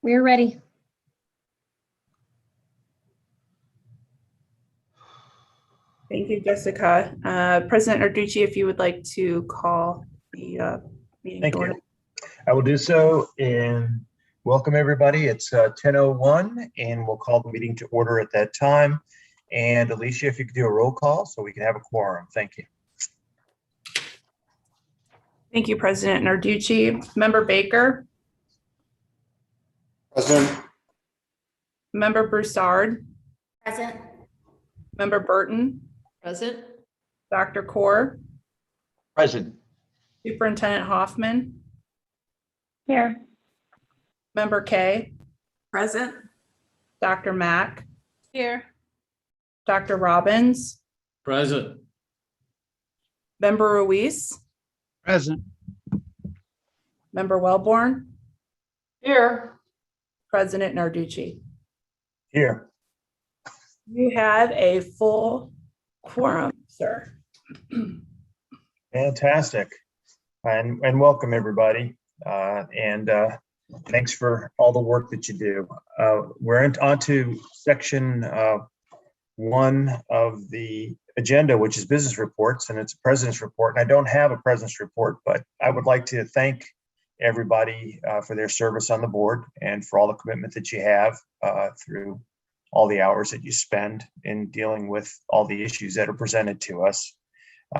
We're ready. Thank you, Jessica. President Narducci, if you would like to call the meeting to order. Thank you. I will do so, and welcome everybody. It's 10:01 and we'll call the meeting to order at that time. And Alicia, if you could do a roll call so we can have a quorum. Thank you. Thank you, President Narducci. Member Baker. Present. Member Broussard. Present. Member Burton. Present. Dr. Kaur. Present. Superintendent Hoffman. Here. Member Kay. Present. Dr. Mack. Here. Dr. Robbins. Present. Member Ruiz. Present. Member Wellborn. Here. President Narducci. Here. You have a full quorum, sir. Fantastic. And welcome everybody. Thanks for all the work that you do. We're on to section 1 of the agenda, which is business reports, and it's a president's report. And I don't have a president's report, but I would like to thank everybody for their service on the board and for all the commitment that you have through all the hours that you spend in dealing with all the issues that are presented to us.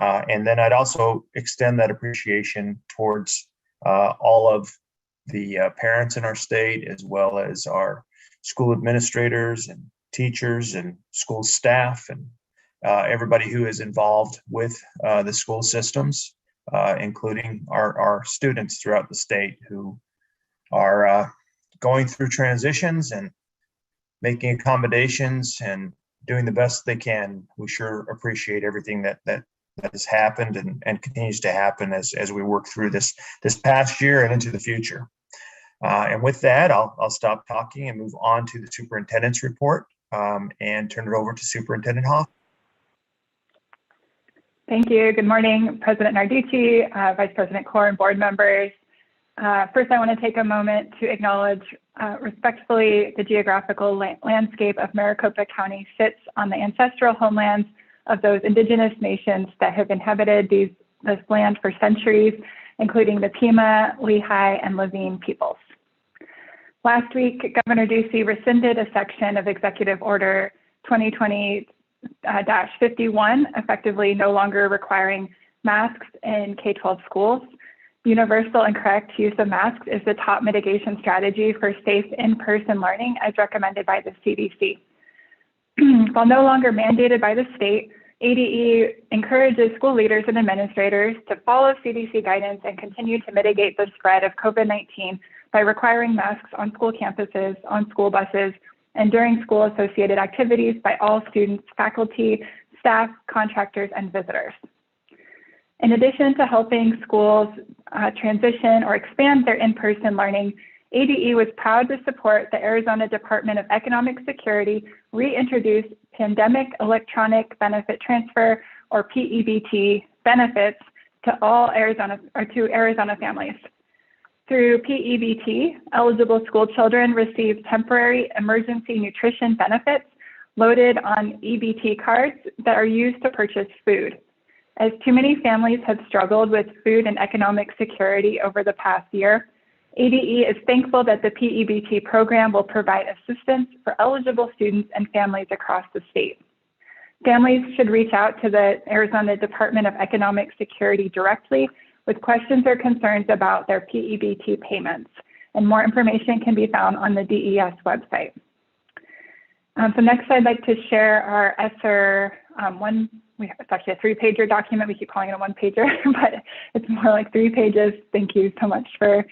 And then I'd also extend that appreciation towards all of the parents in our state, as well as our school administrators and teachers and school staff and everybody who is involved with the school systems, including our students throughout the state who are going through transitions and making accommodations and doing the best they can. We sure appreciate everything that has happened and continues to happen as we work through this past year and into the future. And with that, I'll stop talking and move on to the superintendent's report and turn it over to Superintendent Hoff. Thank you. Good morning, President Narducci, Vice President Kaur, and board members. First, I want to take a moment to acknowledge respectfully the geographical landscape of Maricopa County sits on the ancestral homelands of those indigenous nations that have inhabited this land for centuries, including the Pima, Lehigh, and Lavine peoples. Last week, Governor Ducey rescinded a section of Executive Order 2020-51, effectively no longer requiring masks in K-12 schools. Universal and correct use of masks is the top mitigation strategy for safe in-person learning as recommended by the CDC. While no longer mandated by the state, ADE encourages school leaders and administrators to follow CDC guidance and continue to mitigate the spread of COVID-19 by requiring masks on school campuses, on school buses, and during school-associated activities by all students, faculty, staff, contractors, and visitors. In addition to helping schools transition or expand their in-person learning, ADE was proud to support the Arizona Department of Economic Security reintroduce Pandemic Electronic Benefit Transfer, or PEBT, benefits to Arizona families. Through PEBT, eligible school children receive temporary emergency nutrition benefits loaded on EBT cards that are used to purchase food. As too many families have struggled with food and economic security over the past year, ADE is thankful that the PEBT program will provide assistance for eligible students and families across the state. Families should reach out to the Arizona Department of Economic Security directly with questions or concerns about their PEBT payments, and more information can be found on the DES website. So next, I'd like to share our ESSER it's actually a 3-pager document. We keep calling it a 1-pager, but it's more like 3 pages. Thank you so much for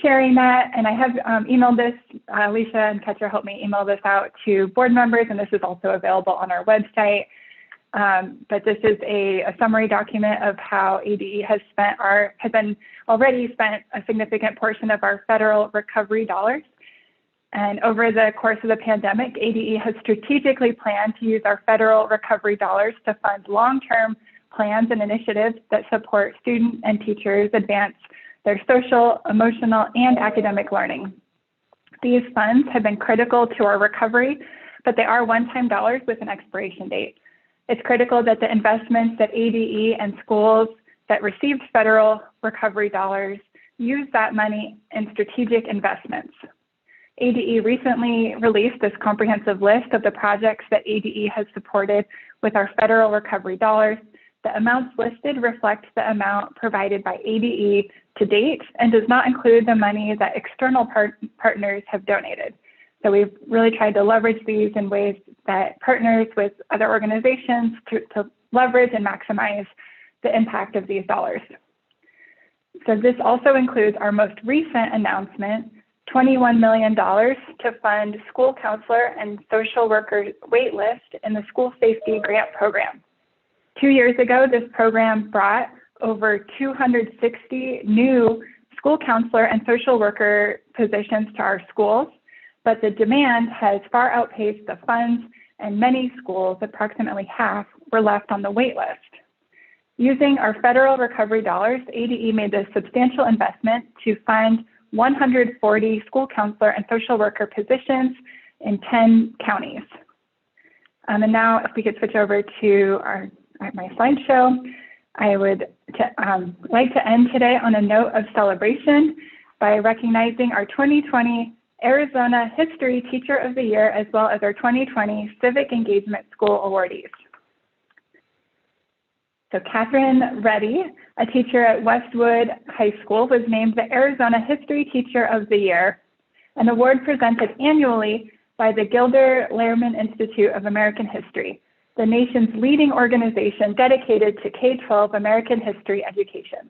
sharing that. And I have emailed this, Alicia and Ketcher helped me email this out to board members, and this is also available on our website. But this is a summary document of how ADE has already spent a significant portion of our federal recovery dollars. And over the course of the pandemic, ADE has strategically planned to use our federal recovery dollars to fund long-term plans and initiatives that support students and teachers advance their social, emotional, and academic learning. These funds have been critical to our recovery, but they are one-time dollars with an expiration date. It's critical that the investments that ADE and schools that received federal recovery dollars use that money in strategic investments. ADE recently released this comprehensive list of the projects that ADE has supported with our federal recovery dollars. The amounts listed reflect the amount provided by ADE to date and does not include the money that external partners have donated. So we've really tried to leverage these in ways that partners with other organizations to leverage and maximize the impact of these dollars. So this also includes our most recent announcement, $21 million to fund school counselor and social worker waitlist in the school safety grant program. 2 years ago, this program brought over 260 new school counselor and social worker positions to our schools, but the demand has far outpaced the funds, and many schools, approximately half, were left on the wait list. Using our federal recovery dollars, ADE made a substantial investment to fund 140 school counselor and social worker positions in 10 counties. And now if we could switch over to my slideshow, I would like to end today on a note of celebration by recognizing our 2020 Arizona History Teacher of the Year, as well as our 2020 Civic Engagement School awardees. So Catherine Reddy, a teacher at Westwood High School, was named the Arizona History Teacher of the Year, an award presented annually by the Gilder Lehrman Institute of American History, the nation's leading organization dedicated to K-12 American history education.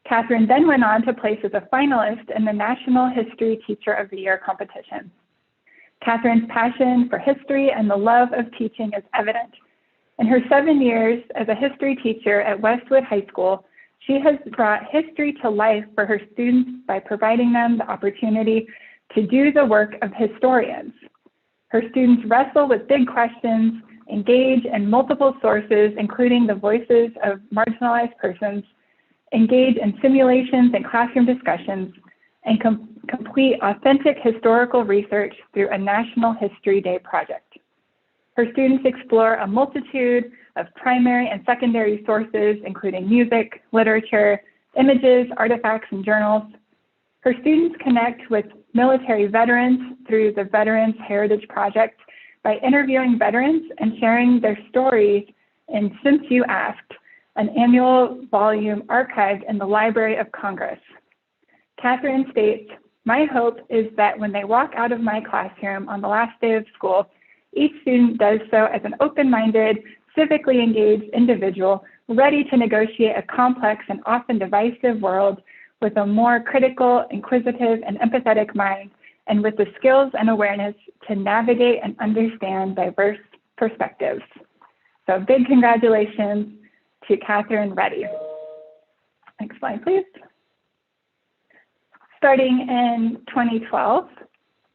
Catherine then went on to place as a finalist in the National History Teacher of the Year competition. Catherine's passion for history and the love of teaching is evident. In her 7 years as a history teacher at Westwood High School, she has brought history to life for her students by providing them the opportunity to do the work of historians. Her students wrestle with big questions, engage in multiple sources, including the voices of marginalized persons, engage in simulations and classroom discussions, and complete authentic historical research through a National History Day project. Her students explore a multitude of primary and secondary sources, including music, literature, images, artifacts, and journals. Her students connect with military veterans through the Veterans Heritage Project by interviewing veterans and sharing their stories in Since You Asked, an annual volume archived in the Library of Congress. Catherine states, "My hope is that when they walk out of my classroom on the last day of school, each student does so as an open-minded, civically engaged individual, ready to negotiate a complex and often divisive world with a more critical, inquisitive, and empathetic mind, and with the skills and awareness to navigate and understand diverse perspectives." So big congratulations to Catherine Reddy. Next slide, please. Starting in 2012,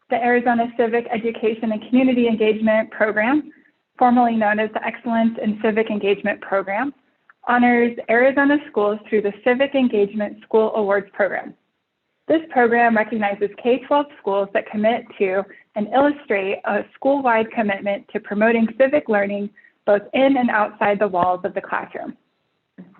the Arizona Civic Education and Community Engagement Program, formerly known as the Excellence in Civic Engagement Program, honors Arizona schools through the Civic Engagement School Awards Program. This program recognizes K-12 schools that commit to and illustrate a school-wide commitment to promoting civic learning both in and outside the walls of the classroom.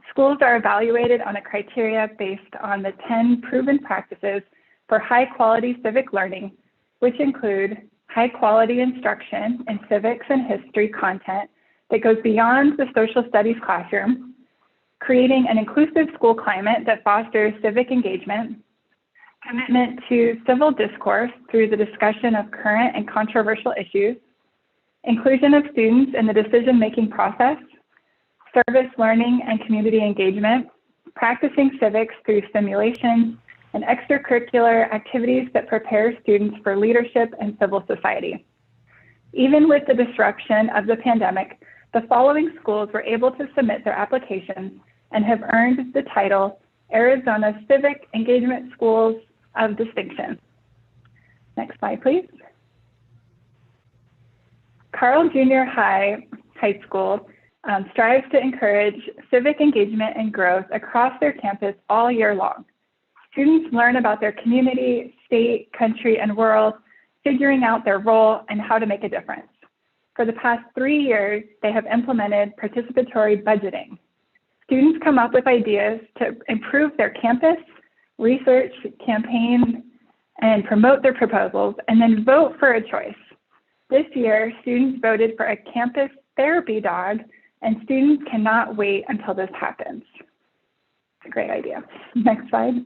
Schools are evaluated on a criteria based on the 10 proven practices for high-quality civic learning, which include high-quality instruction in civics and history content that goes beyond the social studies classroom, creating an inclusive school climate that fosters civic engagement, commitment to civil discourse through the discussion of current and controversial issues, inclusion of students in the decision-making process, service learning and community engagement, practicing civics through simulations, and extracurricular activities that prepare students for leadership and civil society. Even with the disruption of the pandemic, the following schools were able to submit their applications and have earned the title Arizona Civic Engagement Schools of Distinction. Next slide, please. Carl Junior High School strives to encourage civic engagement and growth across their campus all year long. Students learn about their community, state, country, and world, figuring out their role and how to make a difference. For the past 3 years, they have implemented participatory budgeting. Students come up with ideas to improve their campus, research, campaign, and promote their proposals, and then vote for a choice. This year, students voted for a campus therapy dog, and students cannot wait until this happens. It's a great idea. Next slide.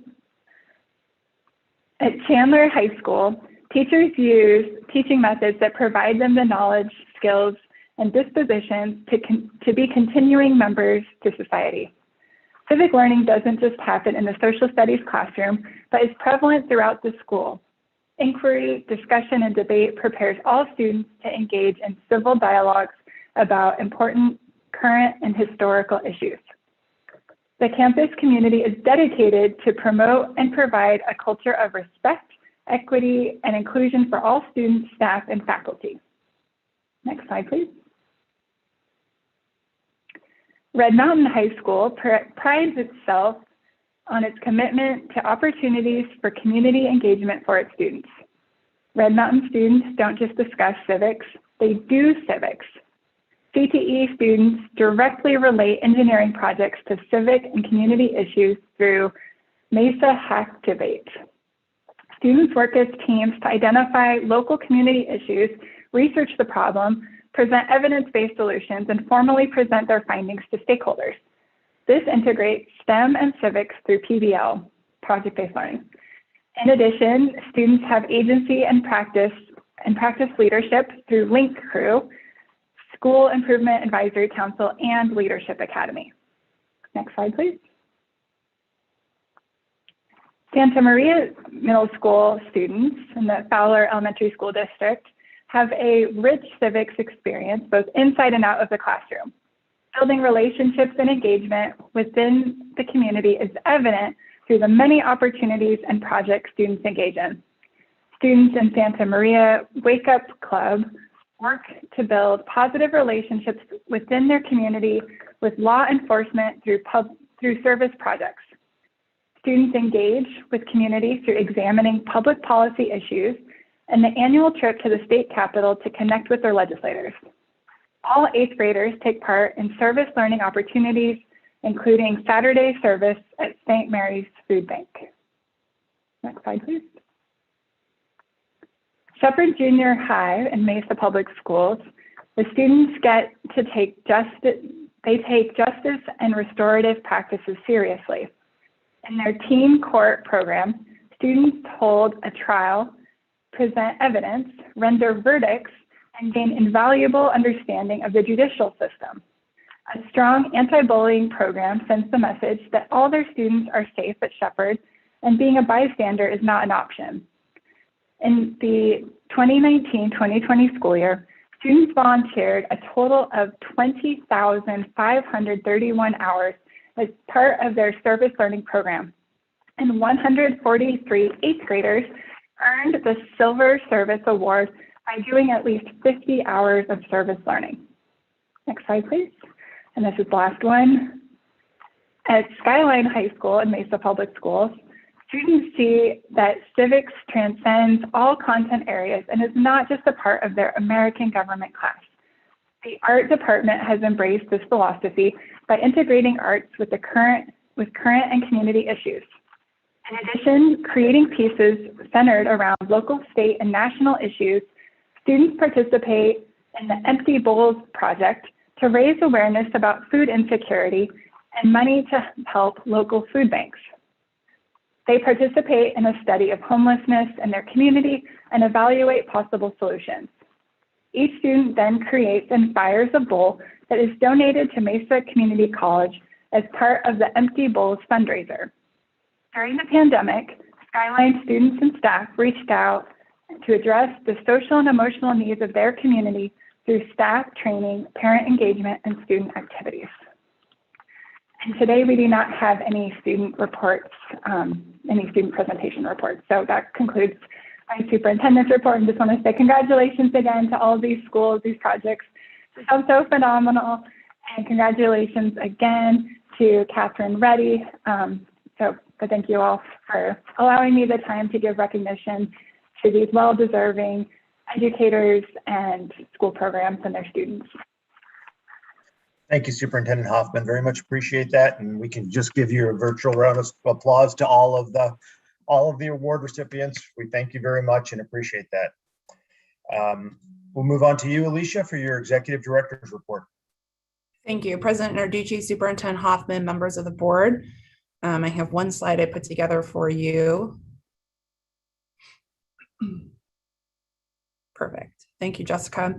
At Chandler High School, teachers use teaching methods that provide them the knowledge, skills, and dispositions to be continuing members to society. Civic learning doesn't just happen in the social studies classroom, but is prevalent throughout the school. Inquiry, discussion, and debate prepares all students to engage in civil dialogues about important current and historical issues. The campus community is dedicated to promote and provide a culture of respect, equity, and inclusion for all students, staff, and faculty. Next slide, please. Red Mountain High School prides itself on its commitment to opportunities for community engagement for its students. Red Mountain students don't just discuss civics, they do civics. CTE students directly relate engineering projects to civic and community issues through Mesa Hacktivate. Students work as teams to identify local community issues, research the problem, present evidence-based solutions, and formally present their findings to stakeholders. This integrates STEM and civics through PBL, project-based learning. In addition, students have agency and practice leadership through Link Crew, School Improvement Advisory Council, and Leadership Academy. Next slide, please. Santa Maria Middle School students in the Fowler Elementary School District have a rich civics experience both inside and out of the classroom. Building relationships and engagement within the community is evident through the many opportunities and projects students engage in. Students in Santa Maria Wake Up Club work to build positive relationships within their community with law enforcement through service projects. Students engage with community through examining public policy issues and the annual trip to the state capitol to connect with their legislators. All 8th graders take part in service learning opportunities, including Saturday service at St. Mary's Food Bank. Next slide, please. Shepherd Junior High in Mesa Public Schools, the students get to take justice and restorative practices seriously. In their teen court program, students hold a trial, present evidence, render verdicts, and gain invaluable understanding of the judicial system. A strong anti-bullying program sends the message that all their students are safe at Shepherd, and being a bystander is not an option. In the 2019-2020 school year, students volunteered a total of 20,531 hours as part of their service learning program, and 143 8th graders earned the Silver Service Award by doing at least 50 hours of service learning. Next slide, please. And this is the last one. At Skyline High School in Mesa Public Schools, students see that civics transcends all content areas and is not just a part of their American government class. The art department has embraced this philosophy by integrating arts with current and community issues. In addition, creating pieces centered around local, state, and national issues, students participate in the Empty Bowls project to raise awareness about food insecurity and money to help local food banks. They participate in a study of homelessness in their community and evaluate possible solutions. Each student then creates and fires a bowl that is donated to Mesa Community College as part of the Empty Bowls fundraiser. During the pandemic, Skyline students and staff reached out to address the social and emotional needs of their community through staff training, parent engagement, and student activities. And today we do not have any student reports, any student presentation reports. So that concludes my superintendent's report. And just want to say congratulations again to all of these schools, these projects. This sounds so phenomenal. And congratulations again to Catherine Reddy. So But thank you all for allowing me the time to give recognition to these well-deserving educators and school programs and their students. Thank you, Superintendent Hoffman. Very much appreciate that. And we can just give you a virtual round of applause to all of the award recipients. We thank you very much and appreciate that. We'll move on to you, Alicia, for your Executive Director's report. Thank you, President Narducci, Superintendent Hoffman, members of the board. I have one slide I put together for you. Perfect. Thank you, Jessica.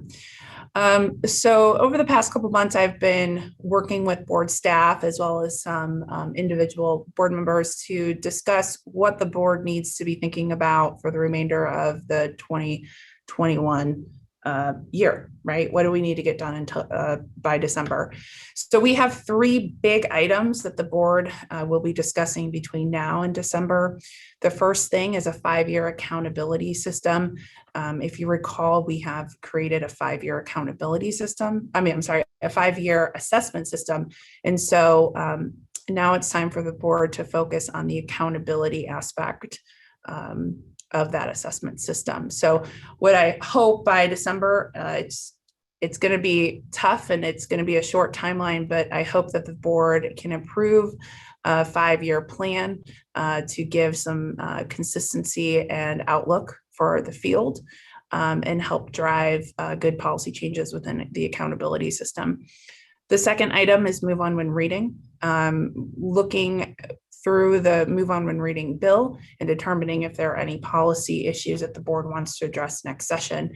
So over the past couple of months, I've been working with board staff as well as some individual board members to discuss what the board needs to be thinking about for the remainder of the 2021 year, right? What do we need to get done until by December? So we have three big items that the board will be discussing between now and December. The first thing is a 5-year accountability system. If you recall, we have created a 5-year accountability system. A 5-year assessment system. And so now it's time for the board to focus on the accountability aspect of that assessment system. So what I hope by December, it's going to be tough and it's going to be a short timeline, but I hope that the board can approve a 5-year plan to give some consistency and outlook for the field and help drive good policy changes within the accountability system. The second item is move on when reading. Looking through the move on when reading bill and determining if there are any policy issues that the board wants to address next session.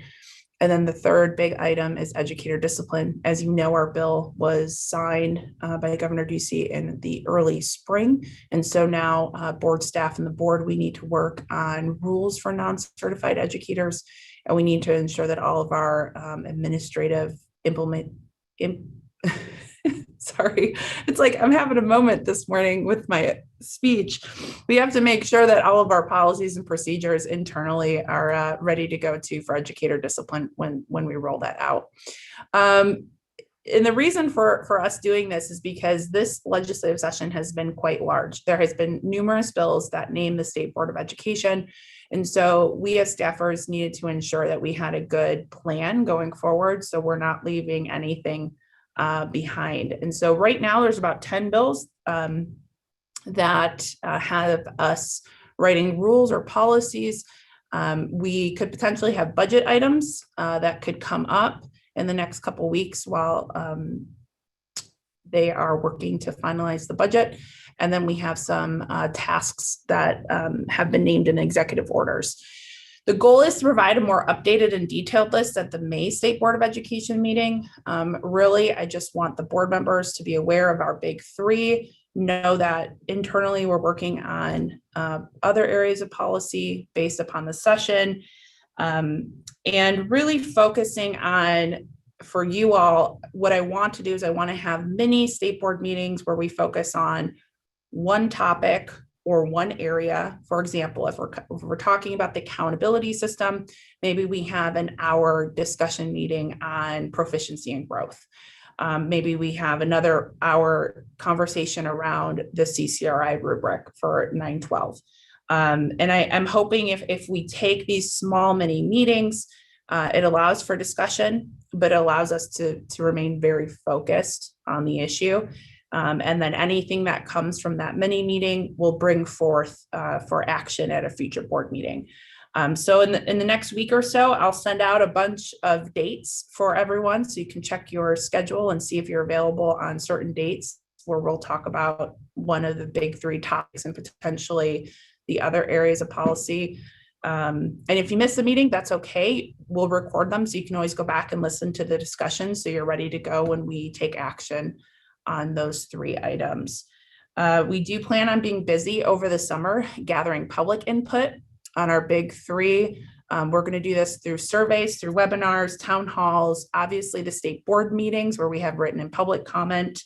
And then the third big item is educator discipline. As you know, our bill was signed by Governor Ducey in the early spring. And so now board staff and the board, we need to work on rules for non-certified educators. And we need to ensure that all of our administrative sorry, it's like I'm having a moment this morning with my speech. We have to make sure that all of our policies and procedures internally are ready to go to for educator discipline when we roll that out. And the reason for us doing this is because this legislative session has been quite large. There has been numerous bills that name the State Board of Education. And so we as staffers needed to ensure that we had a good plan going forward. So we're not leaving anything behind. And so right now there's about 10 bills that have us writing rules or policies. We could potentially have budget items that could come up in the next couple of weeks while they are working to finalize the budget. And then we have some tasks that have been named in executive orders. The goal is to provide a more updated and detailed list at the May State Board of Education meeting. Really, I just want the board members to be aware of our big three, know that internally we're working on other areas of policy based upon the session, and really focusing on, for you all, what I want to do is I want to have mini state board meetings where we focus on one topic or one area. For example, if we're talking about the accountability system, maybe we have an hour discussion meeting on proficiency and growth. Maybe we have another hour conversation around the CCRI rubric for 912. And I'm hoping if we take these small mini meetings, it allows for discussion, but it allows us to remain very focused on the issue. And then anything that comes from that mini meeting will bring forth for action at a future board meeting. So in the next week or so, I'll send out a bunch of dates for everyone so you can check your schedule and see if you're available on certain dates where we'll talk about one of the big three topics and potentially the other areas of policy. And if you miss the meeting, that's okay. We'll record them so you can always go back and listen to the discussion so you're ready to go when we take action on those three items. We do plan on being busy over the summer, gathering public input on our big three. We're going to do this through surveys, through webinars, town halls, obviously the state board meetings where we have written and public comment.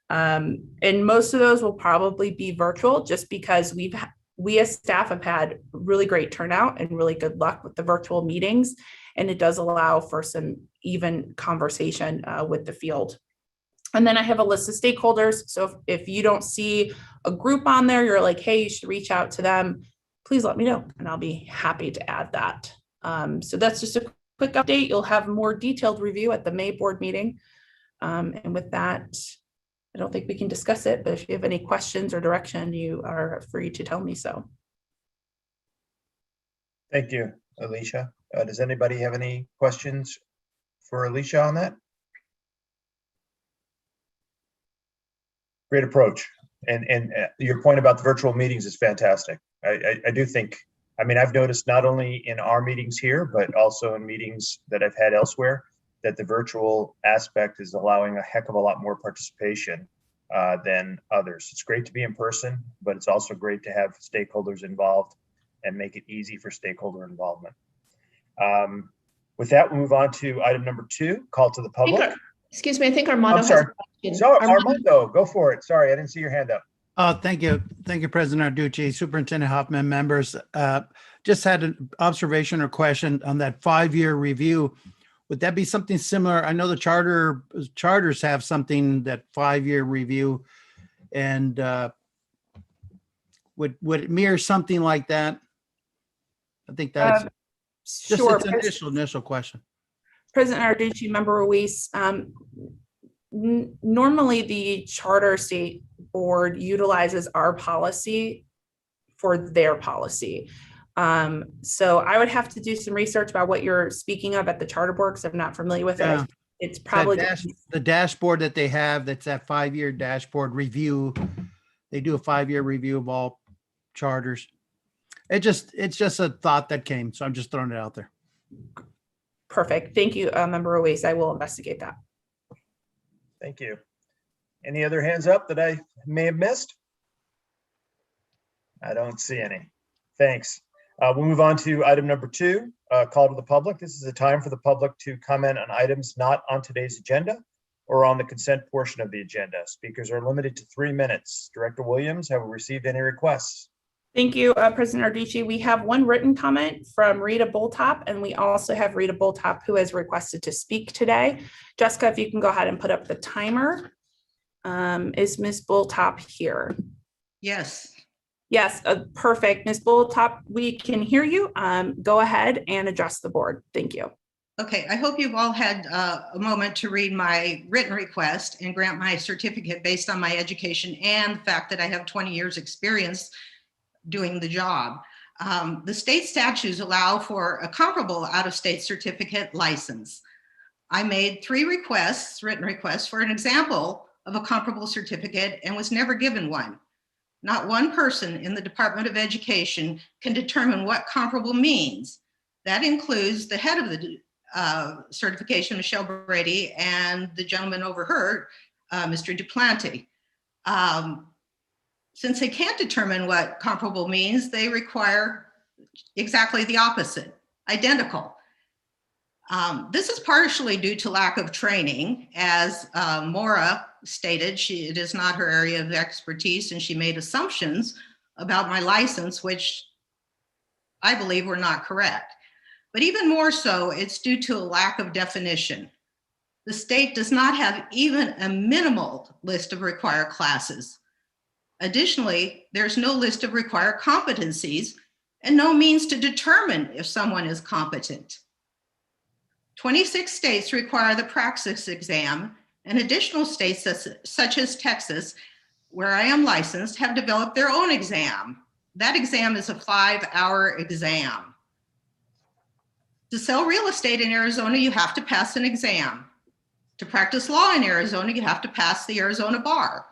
And most of those will probably be virtual just because we as staff have had really great turnout and really good luck with the virtual meetings. And it does allow for some even conversation with the field. And then I have a list of stakeholders. So if you don't see a group on there, you're like, hey, you should reach out to them, please let me know and I'll be happy to add that. So that's just a quick update. You'll have more detailed review at the May board meeting. And with that, I don't think we can discuss it, but if you have any questions or direction, you are free to tell me so. Thank you, Alicia. Does anybody have any questions for Alicia on that? Great approach. And your point about the virtual meetings is fantastic. I do think, I mean, I've noticed not only in our meetings here, but also in meetings that I've had elsewhere, that the virtual aspect is allowing a heck of a lot more participation than others. It's great to be in person, but it's also great to have stakeholders involved and make it easy for stakeholder involvement. With that, we'll move on to item number 2, call to the public. Excuse me, I think Armando I'm has sorry. a question. So Armando, go for it. Sorry, I didn't see your hand up. Thank you. Thank you, President Arducci, Superintendent Hoffman, members. Just had an observation or question on that 5-year review. Would that be something similar? I know the charters have something, that 5-year review, and would it mirror something like that? I think that's just Sure. its initial question. President Arducci, Member Ruiz, normally the charter state board utilizes our policy for their policy. So I would have to do some research about what you're speaking of at the charter board, because I'm not familiar with Yeah. it. It's probably the dashboard that they have, that's that 5-year dashboard review. They do a 5-year review of all charters. It's just a thought that came, so I'm just throwing it out there. perfect. Thank you, Member Ruiz. I will investigate that. Thank you. Any other hands up that I may have missed? I don't see any. Thanks. We'll move on to item number 2, call to the public. This is a time for the public to comment on items not on today's agenda or on the consent portion of the agenda. Speakers are limited to 3 minutes. Director Williams, have we received any requests? Thank you, President Arducci. We have one written comment from Rita Boltop, and we also have Rita Boltop who has requested to speak today. Jessica, if you can go ahead and put up the timer. Is Ms. Boltop here? Yes. Yes, perfect. Ms. Boltop, we can hear you. Go ahead and address the board. Thank you. Okay, I hope you've all had a moment to read my written request and grant my certificate based on my education and the fact that I have 20 years experience doing the job. The state statutes allow for a comparable out-of-state certificate license. I made 3 requests, written requests, for an example of a comparable certificate and was never given one. Not one person in the Department of Education can determine what comparable means. That includes the head of the certification, Michelle Brady, and the gentleman overheard, Mr. Duplanty. Since they can't determine what comparable means, they require exactly the opposite, identical. This is partially due to lack of training. As Maura stated, it is not her area of expertise, and she made assumptions about my license, which I believe were not correct. But even more so, it's due to a lack of definition. The state does not have even a minimal list of required classes. Additionally, there's no list of required competencies and no means to determine if someone is competent. 26 states require the praxis exam, and additional states such as Texas, where I am licensed, have developed their own exam. That exam is a 5-hour exam. To sell real estate in Arizona, you have to pass an exam. To practice law in Arizona, you have to pass the Arizona bar.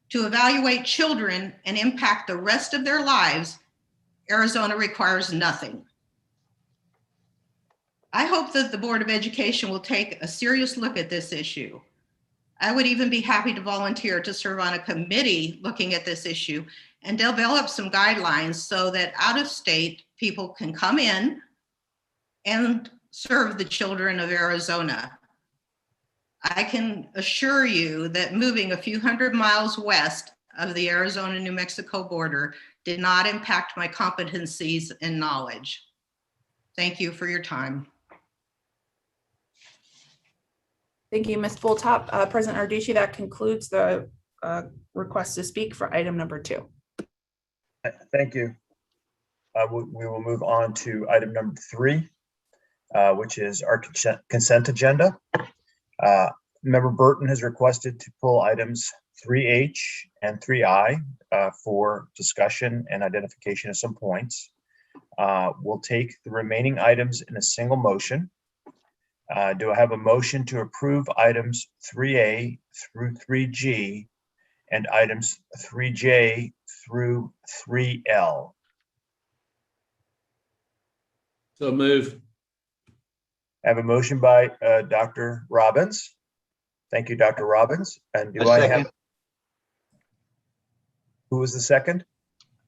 To evaluate children and impact the rest of their lives, Arizona requires nothing. I hope that the Board of Education will take a serious look at this issue. I would even be happy to volunteer to serve on a committee looking at this issue and develop some guidelines so that out-of-state people can come in and serve the children of Arizona. I can assure you that moving a few hundred miles west of the Arizona-New Mexico border did not impact my competencies and knowledge. Thank you for your time. Thank you, Ms. Fulltop. President Arducci, that concludes the request to speak for item number 2. Thank you. We will move on to item number 3, which is our consent agenda. Member Burton has requested to pull items 3H and 3I for discussion and identification of some points. We'll take the remaining items in a single motion. Do I have a motion to approve items 3A through 3G and items 3J through 3L? So move. I have a motion by Dr. Robbins. Thank you, Dr. Robbins. And do A I second. have, who was the second?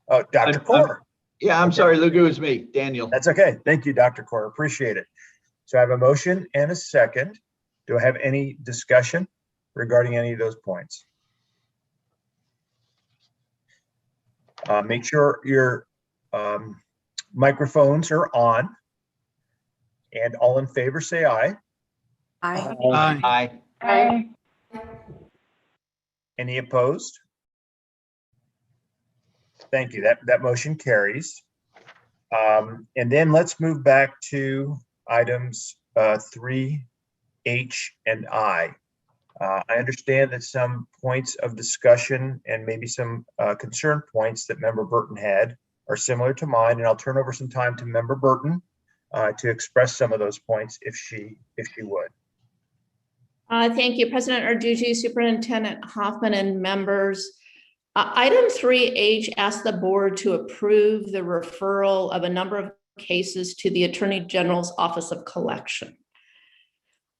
Oh, Dr. I'm- Core. Yeah, I'm Okay. sorry, Luke, it was me, Daniel. That's okay. Thank you, Dr. Core. Appreciate it. So I have a motion and a second. Do I have any discussion regarding any of those points? Make sure your microphones are on. And all in favor, say aye. Aye. Aye. Aye. Any opposed? Thank you. That motion carries. And then let's move back to items 3H and I. I understand that some points of discussion and maybe some concern points that Member Burton had are similar to mine, and I'll turn over some time to Member Burton to express some of those points if she would. Thank you, President Arducci, Superintendent Hoffman, and members. Item 3H asks the board to approve the referral of a number of cases to the Attorney General's Office of Collection.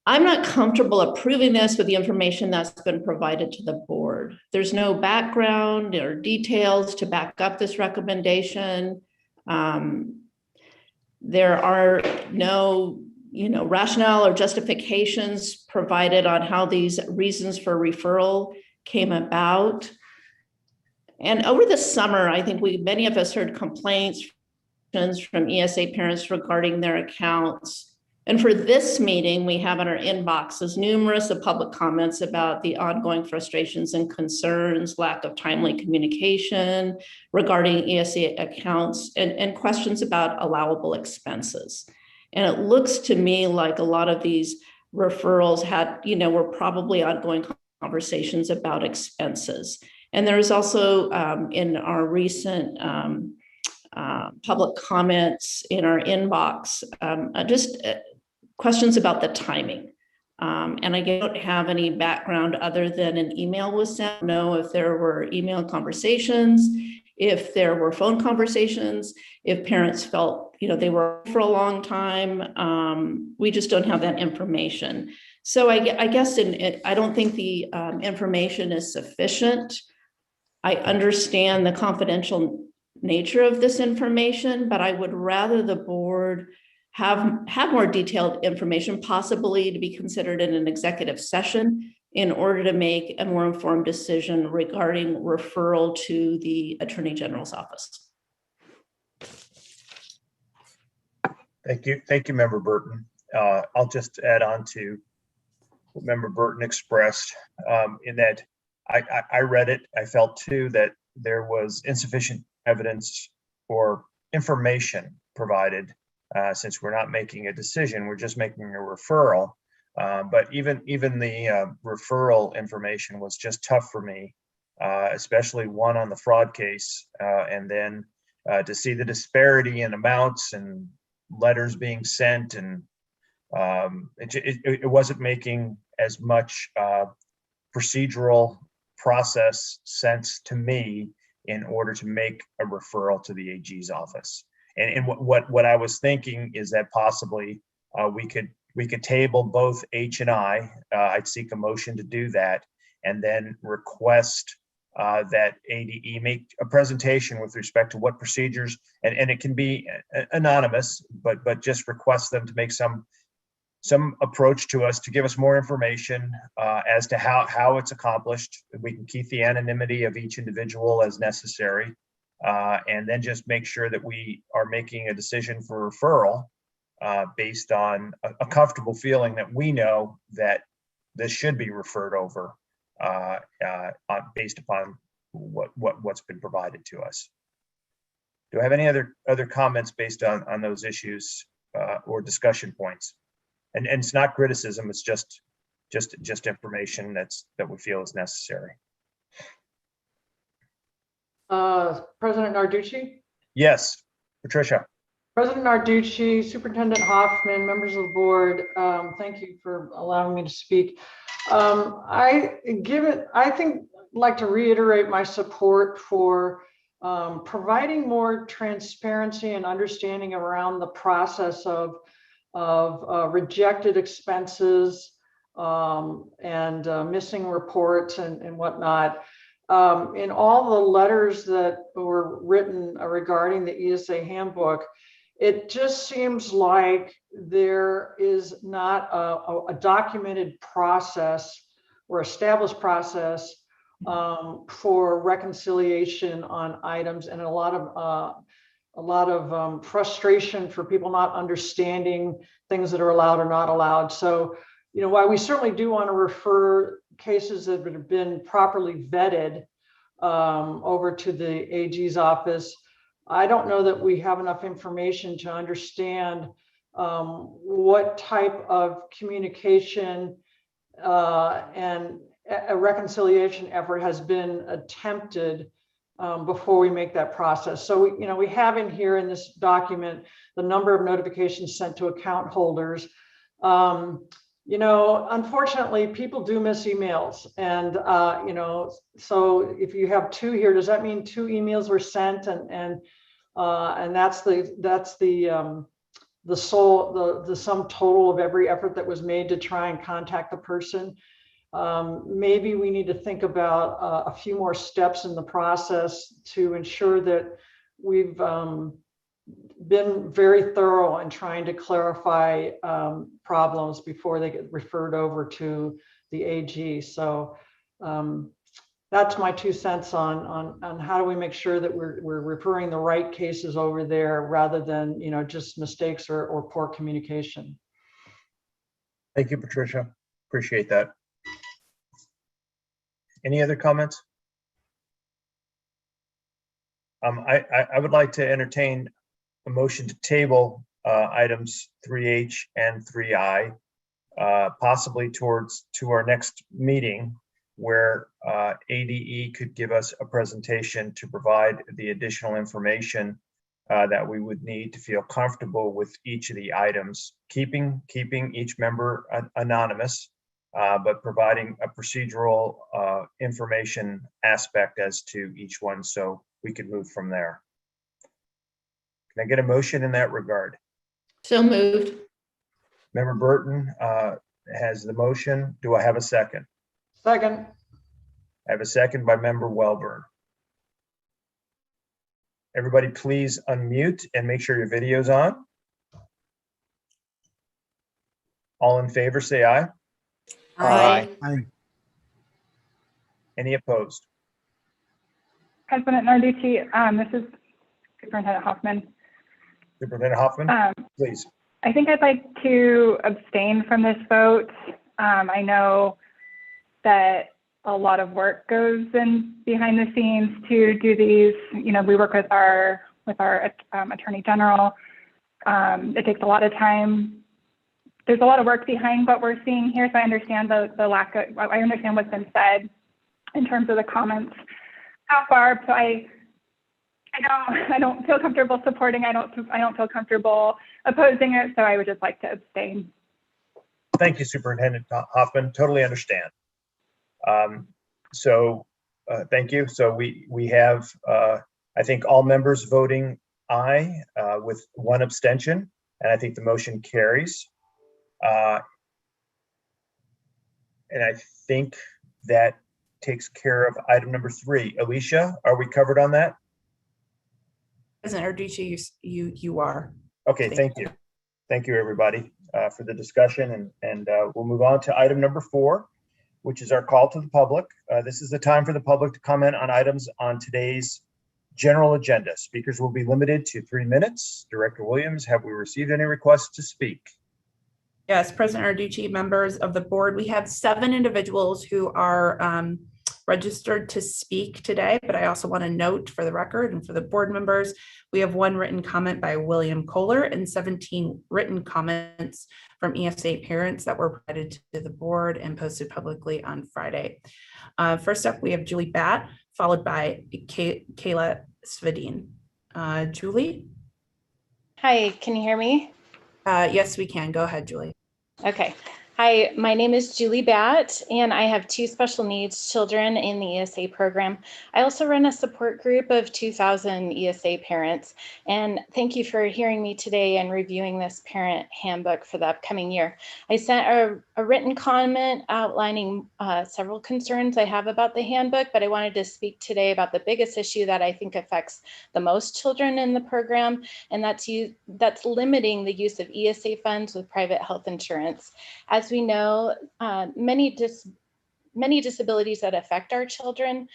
I'm not comfortable approving this with the information that's been provided to the board. There's no background or details to back up this recommendation. There are no rationale or justifications provided on how these reasons for referral came about. And over the summer, I think many of us heard complaints from ESA parents regarding their accounts. And for this meeting, we have in our inboxes numerous of public comments about the ongoing frustrations and concerns, lack of timely communication regarding ESA accounts, and questions about allowable expenses. And it looks to me like a lot of these referrals were probably ongoing conversations about expenses. And there is also in our recent public comments in our inbox, questions about the timing. And I don't have any background other than an email was sent. I don't know if there were email conversations, if there were phone conversations, if parents felt they were for a long time. We just don't have that information. So I guess I don't think the information is sufficient. I understand the confidential nature of this information, but I would rather the board have more detailed information, possibly to be considered in an executive session in order to make a more informed decision regarding referral to the Attorney General's office. Thank you, Member Burton. I'll just add on to what Member Burton expressed in that I read it. I felt too that there was insufficient evidence or information provided since we're not making a decision, we're just making a referral. But even the referral information was just tough for me, especially one on the fraud case, and then to see the disparity in amounts and letters being sent, and it wasn't making as much procedural process sense to me in order to make a referral to the AG's office. And what I was thinking is that possibly we could table both H and I. I'd seek a motion to do that, and then request that ADE make a presentation with respect to what procedures, and it can be anonymous, but just request them to make some approach to us to give us more information as to how it's accomplished. We can keep the anonymity of each individual as necessary, and then just make sure that we are making a decision for referral based on a comfortable feeling that we know that this should be referred over based upon what's been provided to us. Do I have any other comments based on those issues or discussion points? And it's not criticism, it's just information that we feel is necessary. President Narducci? Yes, Patricia. President Narducci, Superintendent Hoffman, members of the board, thank you for allowing me to speak. I'd like to reiterate my support for providing more transparency and understanding around the process of rejected expenses and missing reports and whatnot. In all the letters that were written regarding the ESA handbook, it just seems like there is not a documented process or established process for reconciliation on items, and a lot of frustration for people not understanding things that are allowed or not allowed. So, while we certainly do want to refer cases that have been properly vetted over to the AG's office, I don't know that we have enough information to understand what type of communication and a reconciliation effort has been attempted before we make that process. So we have in here in this document the number of notifications sent to account holders. Unfortunately, people do miss emails, and so if you have 2 here, does that mean 2 emails were sent, and that's the sum total of every effort that was made to try and contact the person? Maybe we need to think about a few more steps in the process to ensure that we've been very thorough in trying to clarify problems before they get referred over to the AG. So that's my 2 cents on how do we make sure that we're referring the right cases over there rather than just mistakes or poor communication. Thank you, Patricia. Appreciate that. Any other comments? I would like to entertain a motion to table items 3H and 3I, possibly to our next meeting, where ADE could give us a presentation to provide the additional information that we would need to feel comfortable with each of the items, keeping each member anonymous, but providing a procedural information aspect as to each one, so we could move from there. Can I get a motion in that regard? So moved. Member Burton has the motion. Do I have a second? Second. I have a second by Member Welburn. Everybody please unmute and make sure your video's on. All in favor, say aye. Aye. Aye. Any opposed? President Narducci, this is Superintendent Hoffman. Superintendent Hoffman, please. I think I'd like to abstain from this vote. I know that a lot of work goes in behind the scenes to do these. We work with our Attorney General. It takes a lot of time. There's a lot of work behind what we're seeing here, so I understand the lack of. I understand what's been said in terms of the comments so far. So I don't feel comfortable supporting. I don't feel comfortable opposing it. So I would just like to abstain. Thank you, Superintendent Hoffman. Totally understand. Thank you. So we have, I think, all members voting aye with 1 abstention, and I think the motion carries. And I think that takes care of item number 3. Alicia, are we covered on that? President Narducci, you are. Okay, thank you. Thank you, everybody, for the discussion, and we'll move on to item number 4, which is our call to the public. This is the time for the public to comment on items on today's general agenda. Speakers will be limited to 3 minutes. Director Williams, have we received any requests to speak? Yes, President Arducci, members of the board, we have 7 individuals who are registered to speak today, but I also want to note for the record and for the board members, we have 1 written comment by William Kohler and 17 written comments from ESA parents that were provided to the board and posted publicly on Friday. First up, we have Julie Batt, followed by Kayla Svedin. Julie? Hi, can you hear me? Yes, we can. Go ahead, Julie. Okay. Hi, my name is Julie Batt, and I have 2 special needs children in the ESA program. I also run a support group of 2,000 ESA parents, and thank you for hearing me today and reviewing this parent handbook for the upcoming year. I sent a written comment outlining several concerns I have about the handbook, but I wanted to speak today about the biggest issue that I think affects the most children in the program, and that's limiting the use of ESA funds with private health insurance. As we know, many disabilities that affect our children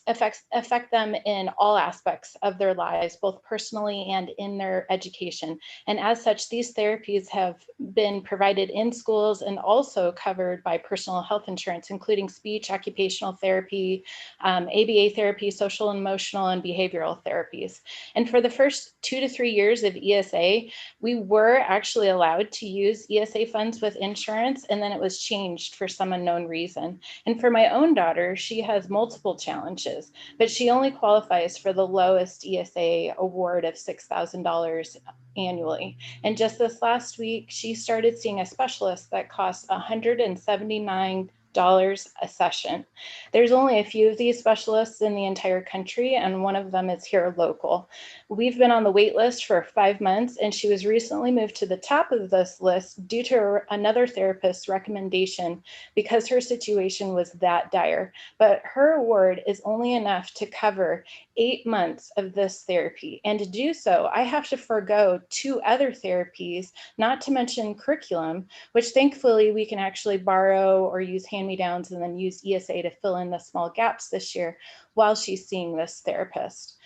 affect them in all aspects of their lives, both personally and in their education. And as such, these therapies have been provided in schools and also covered by personal health insurance, including speech, occupational therapy, ABA therapy, social and emotional and behavioral therapies. And for the first 2 to 3 years of ESA, we were actually allowed to use ESA funds with insurance, and then it was changed for some unknown reason. And for my own daughter, she has multiple challenges, but she only qualifies for the lowest ESA award of $6,000 annually. And just this last week, she started seeing a specialist that costs $179 a session. There's only a few of these specialists in the entire country, and one of them is here local. We've been on the wait list for 5 months, and she was recently moved to the top of this list due to another therapist's recommendation because her situation was that dire. But her award is only enough to cover 8 months of this therapy. And to do so, I have to forego 2 other therapies, not to mention curriculum, which thankfully we can actually borrow or use hand-me-downs and then use ESA to fill in the small gaps this year while she's seeing this therapist.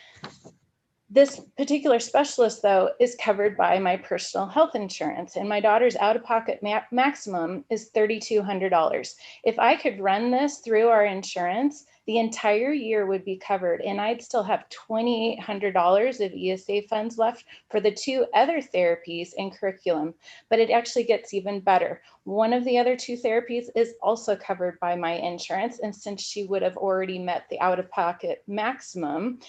This particular specialist, though, is covered by my personal health insurance, and my daughter's out-of-pocket maximum is $3,200. If I could run this through our insurance, the entire year would be covered, and I'd still have $2,800 of ESA funds left for the 2 other therapies and curriculum. But it actually gets even better. One of the other 2 therapies is also covered by my insurance, and since she would have already met the out-of-pocket maximum,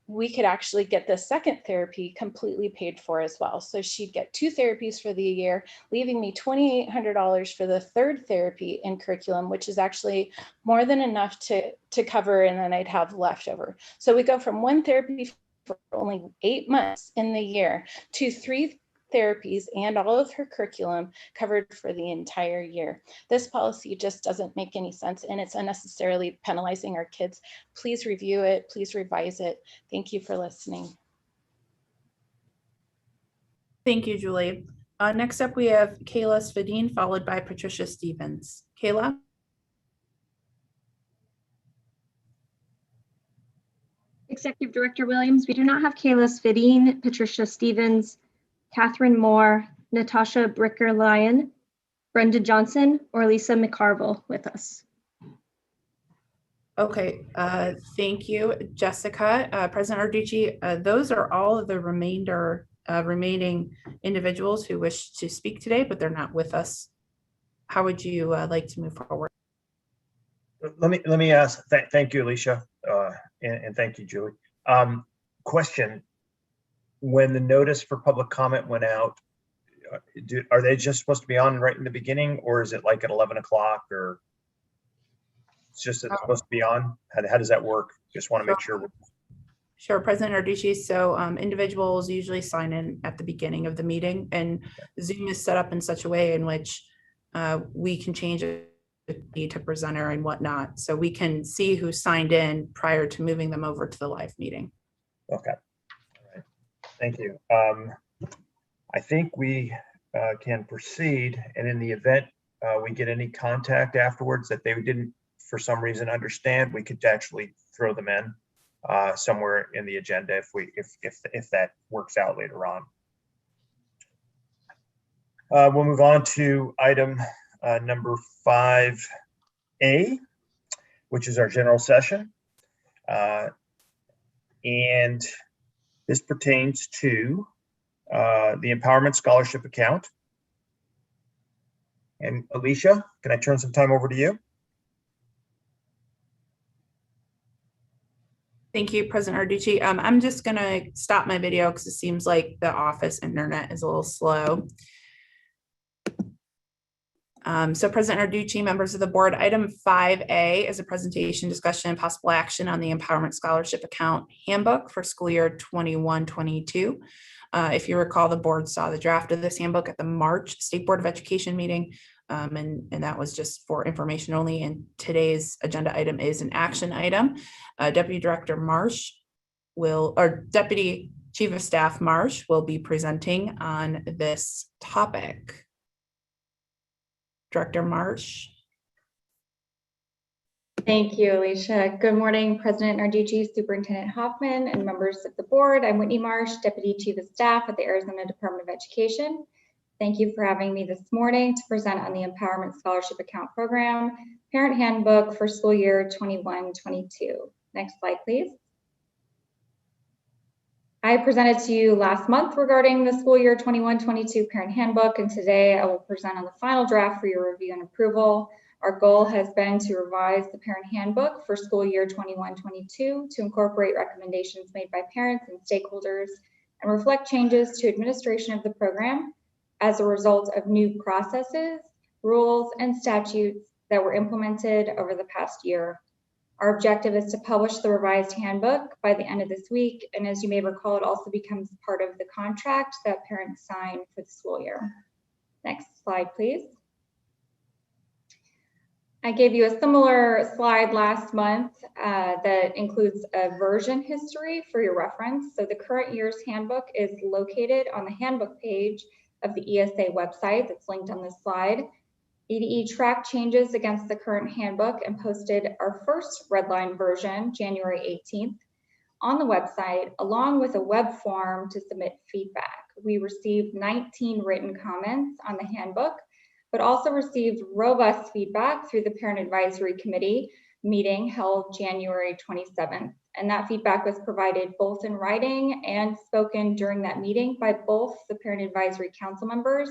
we could actually get the second therapy completely paid for as well. So she'd get 2 therapies for the year, leaving me $2,800 for the 3rd therapy and curriculum, which is actually more than enough to cover, and then I'd have leftover. So we go from 1 therapy for only 8 months in the year to 3 therapies and all of her curriculum covered for the entire year. This policy just doesn't make any sense, and it's unnecessarily penalizing our kids. Please review it, please revise it. Thank you for listening. Thank you, Julie. Next up, we have Kayla Svedin, followed by Patricia Stevens. Kayla? Executive Director Williams, we do not have Kayla Svedin, Patricia Stevens, Catherine Moore, Natasha Bricker-Lyon, Brenda Johnson, or Lisa McCarville with us. Okay, thank you, Jessica. President Arducci, those are all of the remaining individuals who wish to speak today, but they're not with us. How would you like to move forward? Let me ask. Thank you, Alicia, and thank you, Julie. Question: when the notice for public comment went out, are they just supposed to be on right in the beginning, or is it like at 11 o'clock, or it's just it's supposed to be on? How does that work? Just want to make sure. Sure, President Arducci. So individuals usually sign in at the beginning of the meeting, and Zoom is set up in such a way in which we can change it to presenter and whatnot. So we can see who signed in prior to moving them over to the live meeting. Okay. All right. Thank you. I think we can proceed, and in the event we get any contact afterwards that they didn't, for some reason, understand, we could actually throw them in somewhere in the agenda if that works out later on. We'll move on to item number 5A, which is our general session. And this pertains to the Empowerment Scholarship Account. And Alicia, can I turn some time over to you? Thank you, President Arducci. I'm just going to stop my video because it seems like the office internet is a little slow. So President Arducci, members of the board, item 5A is a presentation, discussion, and possible action on the Empowerment Scholarship Account Handbook for school year 21-22. If you recall, the board saw the draft of this handbook at the March State Board of Education meeting, and that was just for information only. And today's agenda item is an action item. Deputy Director Marsh Deputy Chief of Staff Marsh will be presenting on this topic. Director Marsh. Thank you, Alicia. Good morning, President Narducci, Superintendent Hoffman, and members of the board. I'm Whitney Marsh, Deputy Chief of Staff at the Arizona Department of Education. Thank you for having me this morning to present on the Empowerment Scholarship Account Program, Parent Handbook for school year 21-22. Next slide, please. I presented to you last month regarding the school year 21-22 Parent Handbook, and today I will present on the final draft for your review and approval. Our goal has been to revise the Parent Handbook for school year 21-22 to incorporate recommendations made by parents and stakeholders and reflect changes to administration of the program as a result of new processes, rules, and statutes that were implemented over the past year. Our objective is to publish the revised handbook by the end of this week, and as you may recall, it also becomes part of the contract that parents sign for the school year. Next slide, please. I gave you a similar slide last month that includes a version history for your reference. So the current year's handbook is located on the handbook page of the ESA website that's linked on this slide. EDE tracked changes against the current handbook and posted our first redline version, January 18th, on the website, along with a web form to submit feedback. We received 19 written comments on the handbook, but also received robust feedback through the Parent Advisory Committee meeting held January 27th. And that feedback was provided both in writing and spoken during that meeting by both the Parent Advisory Council members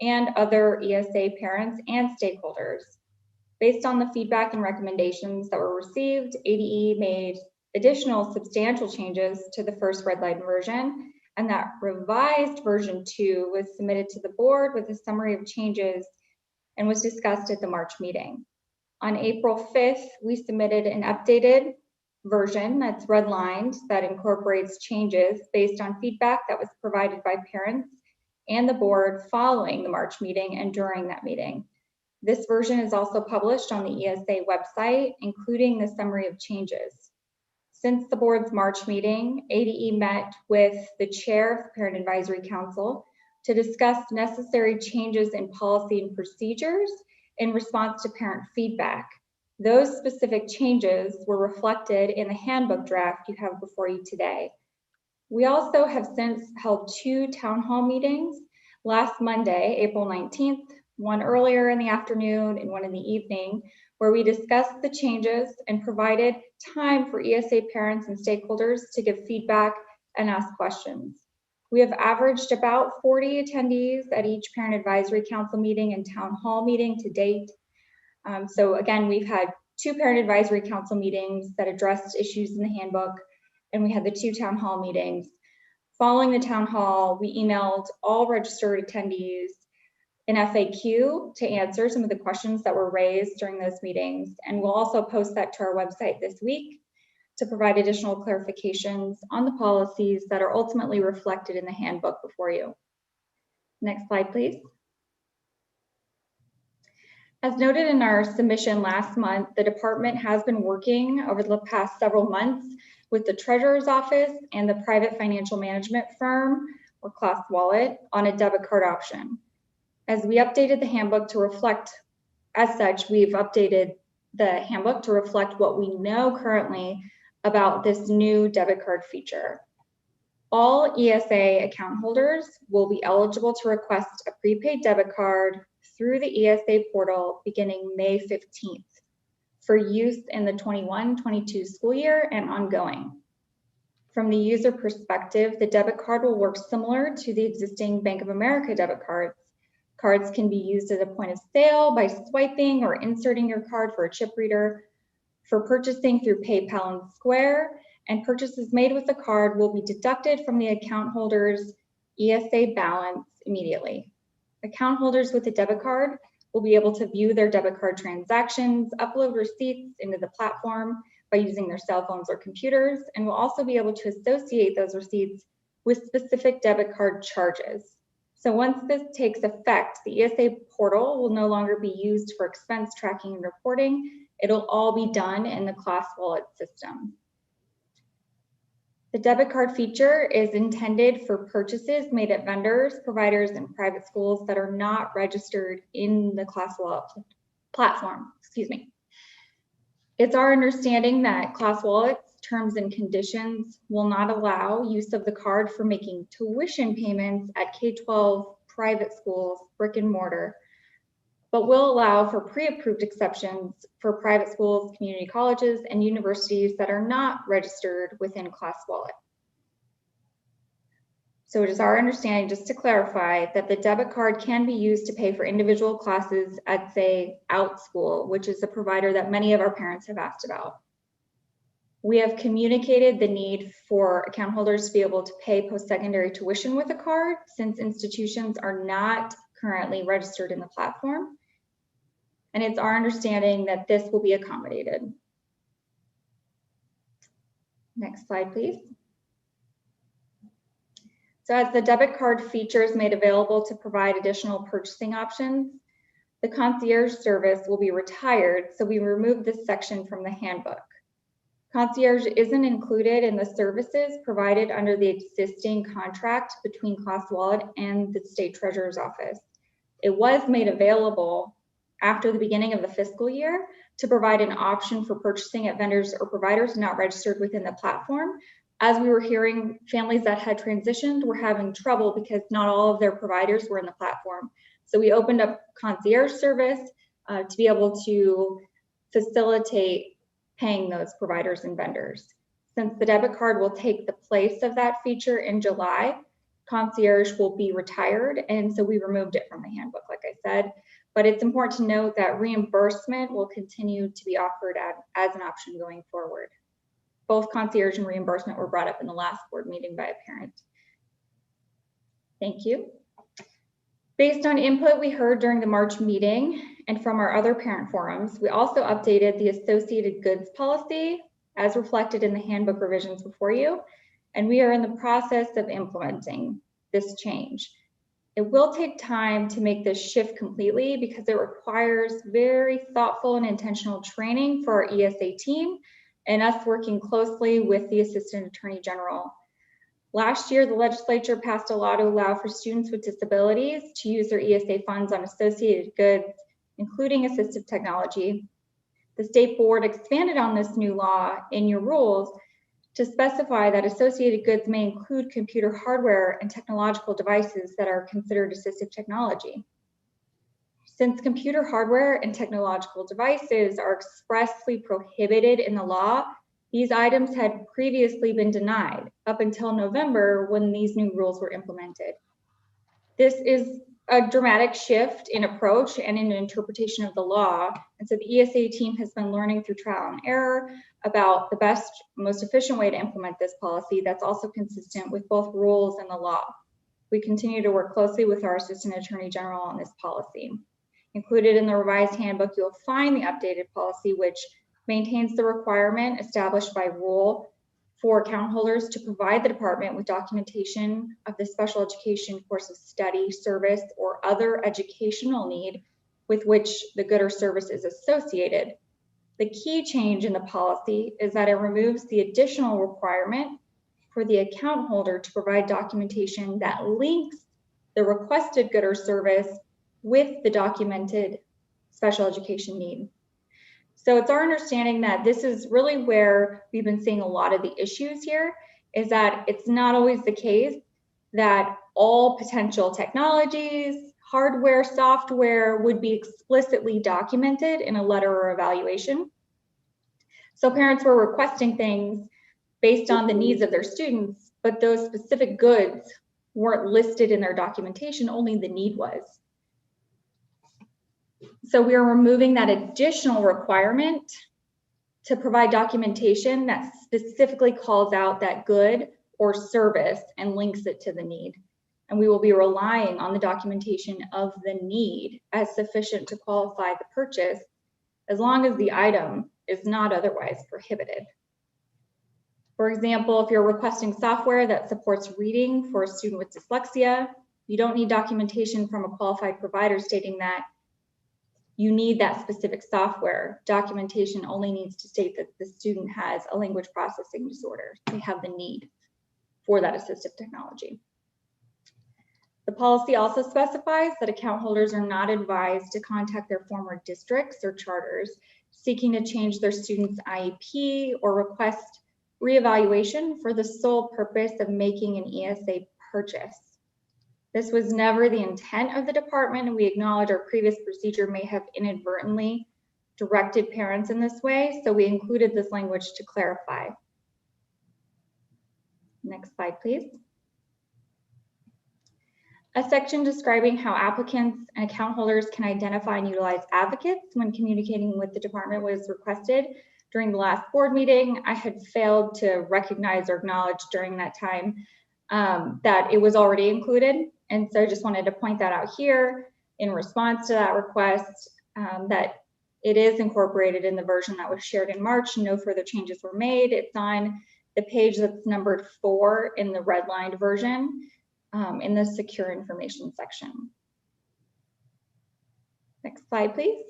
and other ESA parents and stakeholders. Based on the feedback and recommendations that were received, ADE made additional substantial changes to the first redline version, and that revised version 2 was submitted to the board with a summary of changes and was discussed at the March meeting. On April 5th, we submitted an updated version that's redlined that incorporates changes based on feedback that was provided by parents and the board following the March meeting and during that meeting. This version is also published on the ESA website, including the summary of changes. Since the board's March meeting, ADE met with the chair of the Parent Advisory Council to discuss necessary changes in policy and procedures in response to parent feedback. Those specific changes were reflected in the handbook draft you have before you today. We also have since held 2 town hall meetings last Monday, April 19th, one earlier in the afternoon and one in the evening, where we discussed the changes and provided time for ESA parents and stakeholders to give feedback and ask questions. We have averaged about 40 attendees at each Parent Advisory Council meeting and town hall meeting to date. So again, we've had 2 Parent Advisory Council meetings that addressed issues in the handbook, and we had the 2 town hall meetings. Following the town hall, we emailed all registered attendees an FAQ to answer some of the questions that were raised during those meetings. And we'll also post that to our website this week to provide additional clarifications on the policies that are ultimately reflected in the handbook before you. Next slide, please. As noted in our submission last month, the department has been working over the past several months with the Treasurer's Office and the private financial management firm, or Class Wallet, on a debit card option. As we updated the handbook to reflect, as such, we've updated the handbook to reflect what we know currently about this new debit card feature. All ESA account holders will be eligible to request a prepaid debit card through the ESA portal beginning May 15th for use in the 21-22 school year and ongoing. From the user perspective, the debit card will work similar to the existing Bank of America debit cards. Cards can be used at a point of sale by swiping or inserting your card for a chip reader, for purchasing through PayPal and Square, and purchases made with the card will be deducted from the account holder's ESA balance immediately. Account holders with a debit card will be able to view their debit card transactions, upload receipts into the platform by using their cell phones or computers, and will also be able to associate those receipts with specific debit card charges. So once this takes effect, the ESA portal will no longer be used for expense tracking and reporting. It'll all be done in the ClassWallet system. The debit card feature is intended for purchases made at vendors, providers, and private schools that are not registered in the ClassWallet platform. It's our understanding that ClassWallet's terms and conditions will not allow use of the card for making tuition payments at K-12 private schools, brick and mortar, but will allow for pre-approved exceptions for private schools, community colleges, and universities that are not registered within ClassWallet. So it is our understanding, just to clarify, that the debit card can be used to pay for individual classes at, say, OutSchool, which is a provider that many of our parents have asked about. We have communicated the need for account holders to be able to pay post-secondary tuition with a card, since institutions are not currently registered in the platform. And it's our understanding that this will be accommodated. Next slide, please. So as the debit card feature is made available to provide additional purchasing options, the concierge service will be retired, so we removed this section from the handbook. Concierge isn't included in the services provided under the existing contract between ClassWallet and the State Treasurer's Office. It was made available after the beginning of the fiscal year to provide an option for purchasing at vendors or providers not registered within the platform. As we were hearing, families that had transitioned were having trouble because not all of their providers were in the platform. So we opened up concierge service to be able to facilitate paying those providers and vendors. Since the debit card will take the place of that feature in July, concierge will be retired, and so we removed it from the handbook, like I said. But it's important to note that reimbursement will continue to be offered as an option going forward. Both concierge and reimbursement were brought up in the last board meeting by a parent. Thank you. Based on input we heard during the March meeting and from our other parent forums, we also updated the associated goods policy as reflected in the handbook revisions before you, and we are in the process of implementing this change. It will take time to make this shift completely because it requires very thoughtful and intentional training for our ESA team and us working closely with the Assistant Attorney General. Last year, the legislature passed a law to allow for students with disabilities to use their ESA funds on associated goods, including assistive technology. The state board expanded on this new law in your rules to specify that associated goods may include computer hardware and technological devices that are considered assistive technology. Since computer hardware and technological devices are expressly prohibited in the law, these items had previously been denied up until November when these new rules were implemented. This is a dramatic shift in approach and in interpretation of the law. And so the ESA team has been learning through trial and error about the best, most efficient way to implement this policy that's also consistent with both rules and the law. We continue to work closely with our Assistant Attorney General on this policy. Included in the revised handbook, you'll find the updated policy, which maintains the requirement established by rule for account holders to provide the department with documentation of the special education course of study, service, or other educational need with which the good or service is associated. The key change in the policy is that it removes the additional requirement for the account holder to provide documentation that links the requested good or service with the documented special education need. So it's our understanding that this is really where we've been seeing a lot of the issues here, is that it's not always the case that all potential technologies, hardware, software would be explicitly documented in a letter or evaluation. So parents were requesting things based on the needs of their students, but those specific goods weren't listed in their documentation, only the need was. So we are removing that additional requirement to provide documentation that specifically calls out that good or service and links it to the need. And we will be relying on the documentation of the need as sufficient to qualify the purchase, as long as the item is not otherwise prohibited. For example, if you're requesting software that supports reading for a student with dyslexia, you don't need documentation from a qualified provider stating that you need that specific software. Documentation only needs to state that the student has a language processing disorder. They have the need for that assistive technology. The policy also specifies that account holders are not advised to contact their former districts or charters seeking to change their student's IEP or request reevaluation for the sole purpose of making an ESA purchase. This was never the intent of the department, and we acknowledge our previous procedure may have inadvertently directed parents in this way, so we included this language to clarify. Next slide, please. A section describing how applicants and account holders can identify and utilize advocates when communicating with the department was requested during the last board meeting. I had failed to recognize or acknowledge during that time that it was already included. And so I just wanted to point that out here in response to that request, that it is incorporated in the version that was shared in March. No further changes were made. It's on the page that's numbered 4 in the redlined version in the secure information section. Next slide, please.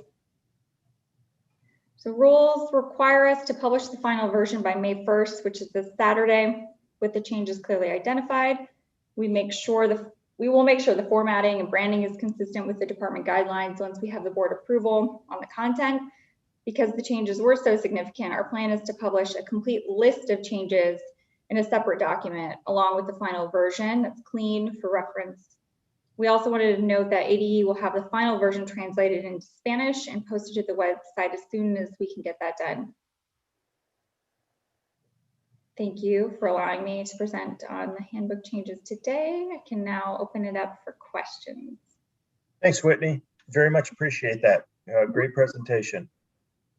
So rules require us to publish the final version by May 1st, which is this Saturday, with the changes clearly identified. We will make sure the formatting and branding is consistent with the department guidelines once we have the board approval on the content. Because the changes were so significant, our plan is to publish a complete list of changes in a separate document along with the final version that's clean for reference. We also wanted to note that ADE will have the final version translated into Spanish and posted to the website as soon as we can get that done. Thank you for allowing me to present on the handbook changes today. I can now open it up for questions. Thanks, Whitney. Very much appreciate that. Great presentation.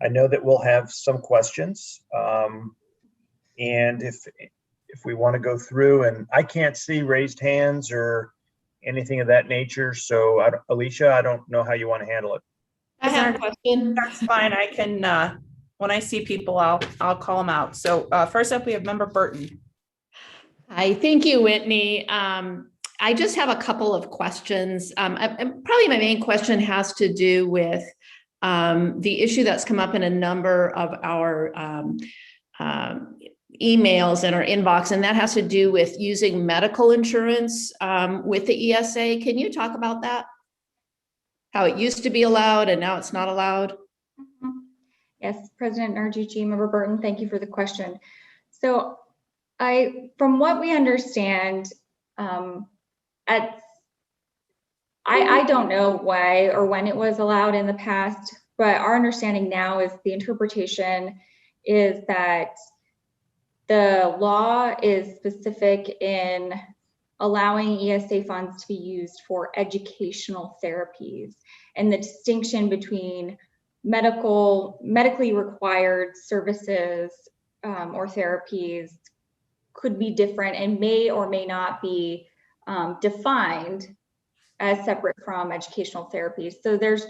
I know that we'll have some questions. And if we want to go through, and I can't see raised hands or anything of that nature. So Alicia, I don't know how you want to handle it. I have a question. That's fine. I can, when I see people, I'll call them out. So first up, we have Member Burton. Hi, thank you, Whitney. I just have a couple of questions. Probably my main question has to do with the issue that's come up in a number of our emails in our inbox, and that has to do with using medical insurance with the ESA. Can you talk about that? How it used to be allowed and now it's not allowed? Yes, President Narducci, Member Burton, thank you for the question. So from what we understand, I don't know why or when it was allowed in the past, but our understanding now is the interpretation is that the law is specific in allowing ESA funds to be used for educational therapies, and the distinction between medically required services or therapies could be different and may or may not be defined as separate from educational therapies. So there's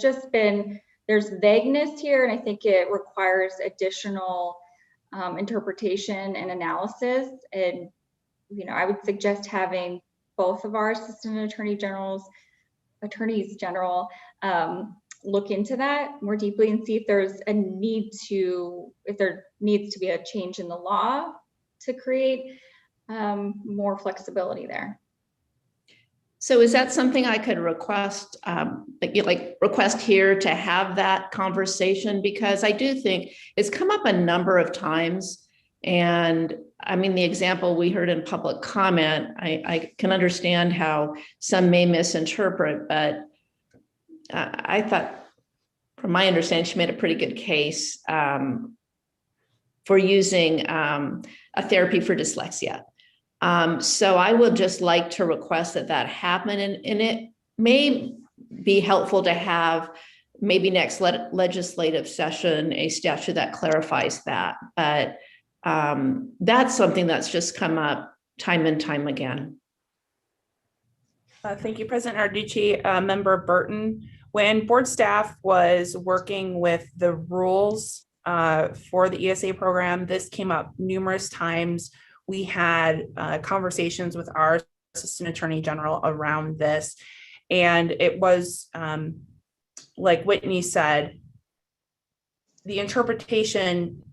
vagueness here, and I think it requires additional interpretation and analysis. And I would suggest having both of our assistant attorneys general look into that more deeply and see if there needs to be a change in the law to create more flexibility there. So is that something I could request, request here to have that conversation? Because I do think it's come up a number of times And I mean, the example we heard in public comment, I can understand how some may misinterpret, but I thought, from my understanding, she made a pretty good case for using a therapy for dyslexia. So I would just like to request that happen, and it may be helpful to have maybe next legislative session a statute that clarifies that. But that's something that's just come up time and time again. Thank you, President Narducci. Member Burton, when board staff was working with the rules for the ESA program, this came up numerous times. We had conversations with our Assistant Attorney General around this, and it was, like Whitney said, the interpretation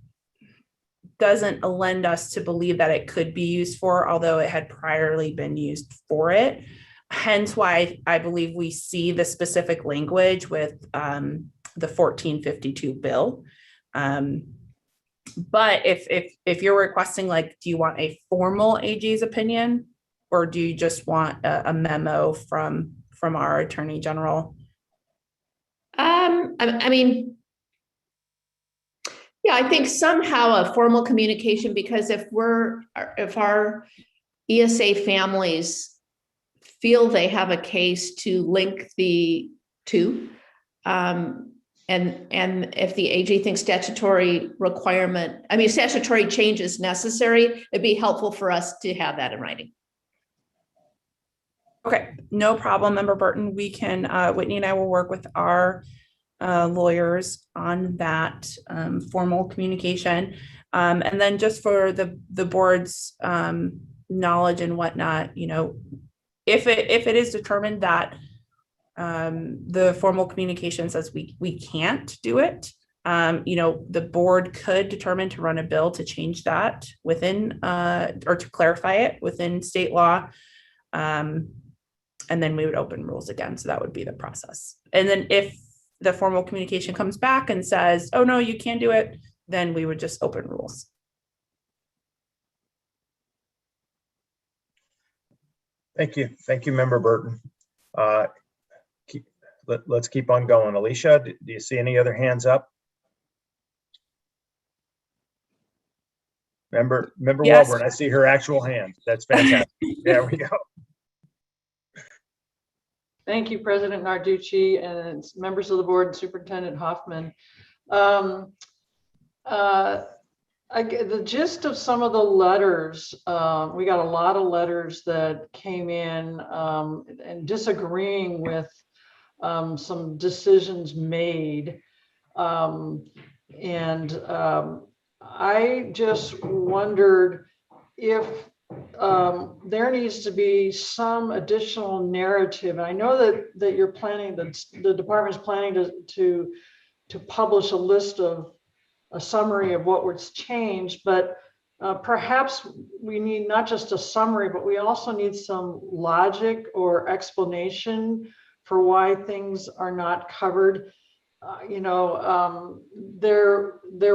doesn't lend us to believe that it could be used for, although it had priorly been used for it. Hence why I believe we see the specific language with the 1452 bill. But if you're requesting, like, do you want a formal AG's opinion, or do you just want a memo from our Attorney General? I mean, yeah, I think somehow a formal communication, because if our ESA families feel they have a case to link the two, and if the AG thinks statutory change is necessary, it'd be helpful for us to have that in writing. Okay, no problem, Member Burton. We can, Whitney and I will work with our lawyers on that formal communication. And then just for the board's knowledge and whatnot, you know, if it is determined that the formal communication says we can't do it, you know, the board could determine to run a bill to change that within or to clarify it within state law. And then we would open rules again. So that would be the process. And then if the formal communication comes back and says, oh, no, you can't do it, then we would just open rules. Thank you. Thank you, Member Burton. Let's keep on going. Alicia, do you see any other hands up? Member Yes. Walburn, I see her actual hand. That's fantastic. There we go. Thank you, President Narducci and members of the board, and Superintendent Hoffman. The gist of some of the letters, we got a lot of letters that came in and disagreeing with some decisions made. I just wondered if there needs to be some additional narrative. I know that you're planning, the department's planning to publish a list of a summary of what was changed, but perhaps we need not just a summary, but we also need some logic or explanation for why things are not covered. There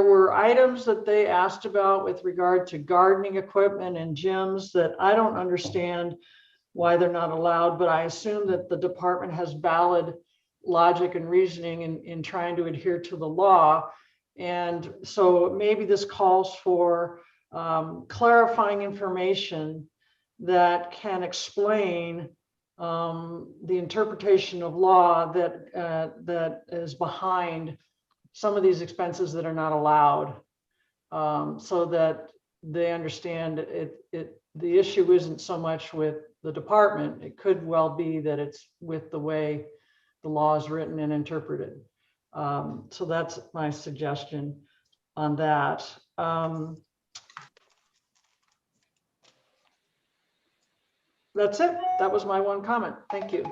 were items that they asked about with regard to gardening equipment and gyms that I don't understand why they're not allowed, but I assume that the department has valid logic and reasoning in trying to adhere to the law. And so maybe this calls for clarifying information that can explain the interpretation of law that is behind some of these expenses that are not allowed, so that they understand the issue isn't so much with the department. It could well be that it's with the way the law is written and interpreted. So that's my suggestion on that. That's it. That was my one comment. Thank you.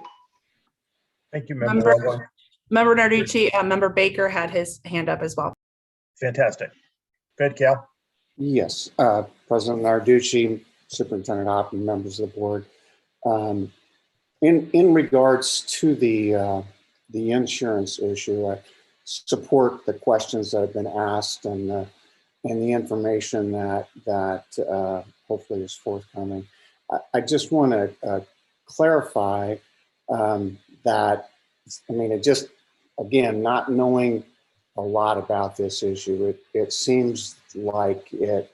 Thank you, Member Walburn. Member Narducci, Member Baker had his hand up as well. Fantastic. Good, Cal. Yes, President Narducci, Superintendent Hoffman, members of the board. In regards to the insurance issue, I support the questions that have been asked and the information that hopefully is forthcoming. I just want to clarify that, I mean, it just, again, not knowing a lot about this issue, it seems like it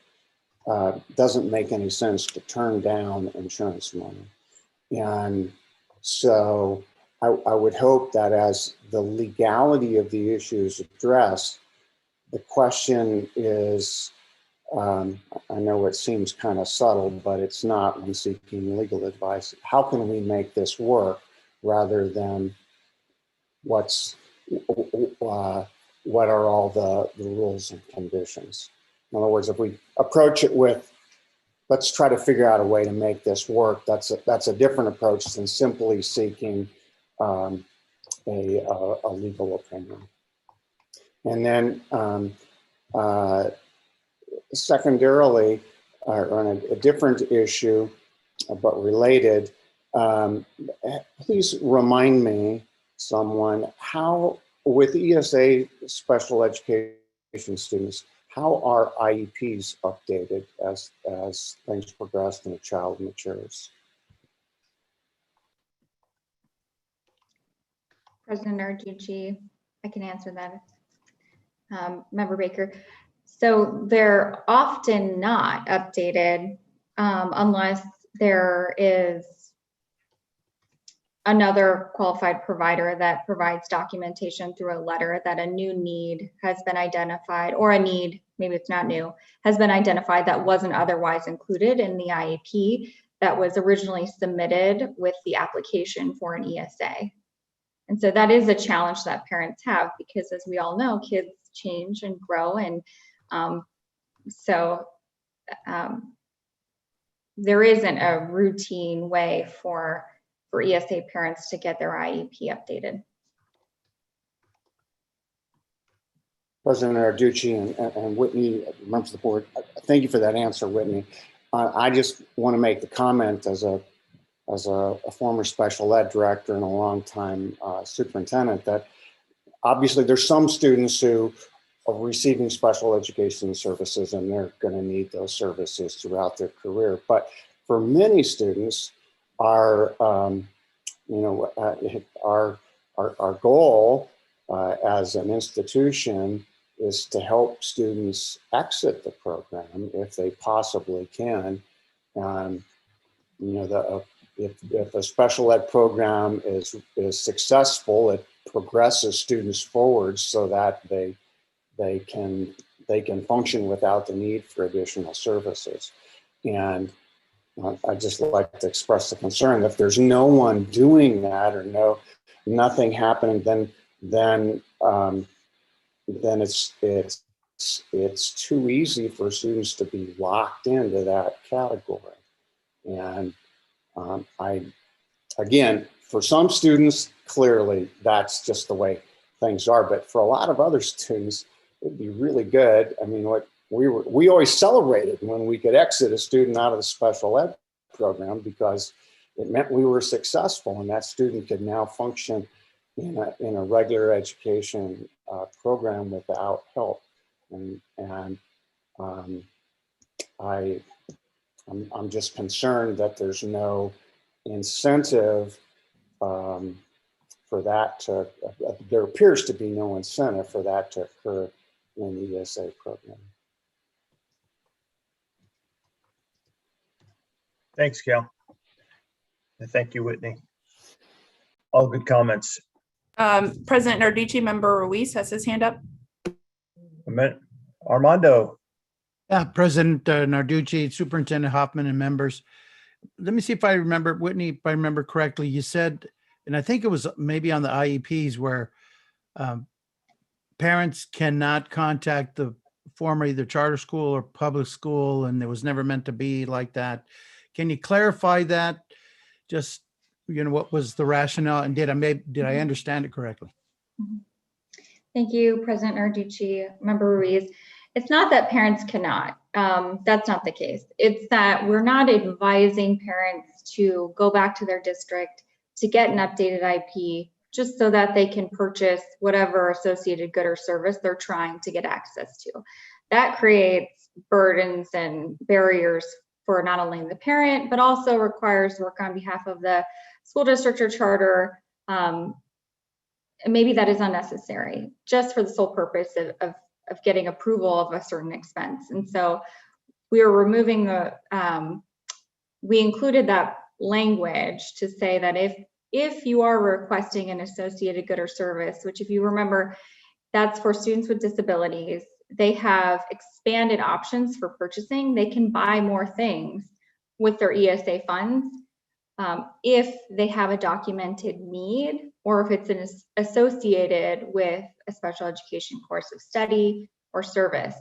doesn't make any sense to turn down insurance money. And so I would hope that as the legality of the issue is addressed, the question is, I know it seems kind of subtle, but it's not when seeking legal advice. How can we make this work rather than what are all the rules and conditions? In other words, if we approach it with, let's try to figure out a way to make this work, that's a different approach than simply seeking a legal opinion. And then secondarily, on a different issue, but related, please remind me, someone, how, with ESA special education students, how are IEPs updated as things progress and a child matures? President Narducci, I can answer that. Member Baker. So they're often not updated unless there is another qualified provider that provides documentation through a letter that a new need has been identified, or a need, maybe it's not new, has been identified that wasn't otherwise included in the IEP that was originally submitted with the application for an ESA. And so that is a challenge that parents have, because as we all know, kids change and grow. And there isn't a routine way for ESA parents to get their IEP updated. President Narducci and Whitney, members of the board, thank you for that answer, Whitney. I just want to make the comment as a former special ed director and a longtime superintendent that obviously there's some students who are receiving special education services and they're going to need those services throughout their career. But for many students, our goal as an institution is to help students exit the program if they possibly can. If a special ed program is successful, it progresses students forward so that they can function without the need for additional services. And I'd just like to express the concern that if there's no one doing that or nothing happening, then it's too easy for students to be locked into that category. And again, for some students, clearly that's just the way things are. But for a lot of other students, it'd be really good. I mean, we always celebrated when we could exit a student out of the special ed program because it meant we were successful and that student could now function in a regular education program without help. And I'm just concerned that there's no incentive for that to, there appears to be no incentive for that to occur in the ESA program. Thanks, Cal. And thank you, Whitney. All good comments. President Narducci, Member Ruiz has his hand up. Armando. Yeah, President Narducci, Superintendent Hoffman, and members. Let me see if I remember, Whitney, if I remember correctly, you said, and I think it was maybe on the IEPs where parents cannot contact the former either charter school or public school, and it was never meant to be like that. Can you clarify that? Just, what was the rationale, and did I understand it correctly? Thank you, President Narducci, Member Ruiz. It's not that parents cannot. That's not the case. It's that we're not advising parents to go back to their district to get an updated IP just so that they can purchase whatever associated good or service they're trying to get access to. that creates burdens and barriers for not only the parent, but also requires work on behalf of the school district or charter. And maybe that is unnecessary just for the sole purpose of getting approval of a certain expense. And so we are removing we included that language to say that if you are requesting an associated good or service, which if you remember, that's for students with disabilities, they have expanded options for purchasing. They can buy more things with their ESA funds if they have a documented need, or if it's associated with a special education course of study or service.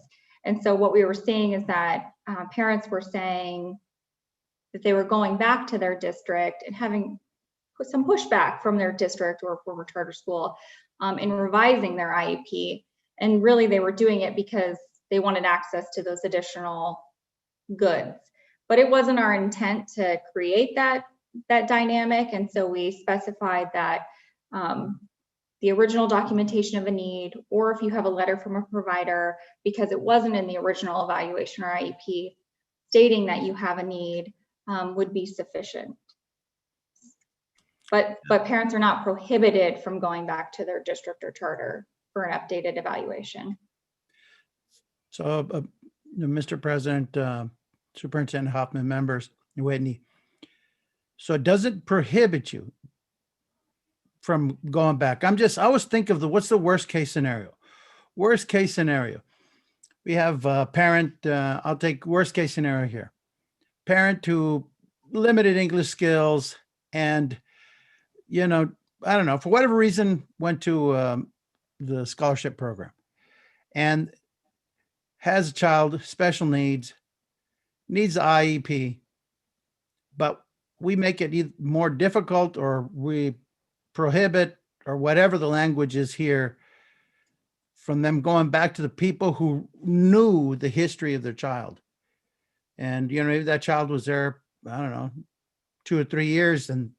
And so what we were seeing is that parents were saying that they were going back to their district and having some pushback from their district or former charter school in revising their IEP. And really they were doing it because they wanted access to those additional goods. But it wasn't our intent to create that dynamic. And so we specified that the original documentation of a need, or if you have a letter from a provider, because it wasn't in the original evaluation or IEP, stating that you have a need would be sufficient. But parents are not prohibited from going back to their district or charter for an updated evaluation. So, Mr. President, Superintendent Hoffman, members, Whitney, so it doesn't prohibit you from going back. I always think of what's the worst case scenario? Worst case scenario. We have a parent, I'll take worst case scenario here. Parent who limited English skills and, I don't know, for whatever reason, went to the scholarship program and has a child, special needs the IEP, but we make it either more difficult or we prohibit or whatever the language is here from them going back to the people who knew the history of their child. And, maybe that child was there, I don't know, 2 or 3 years, and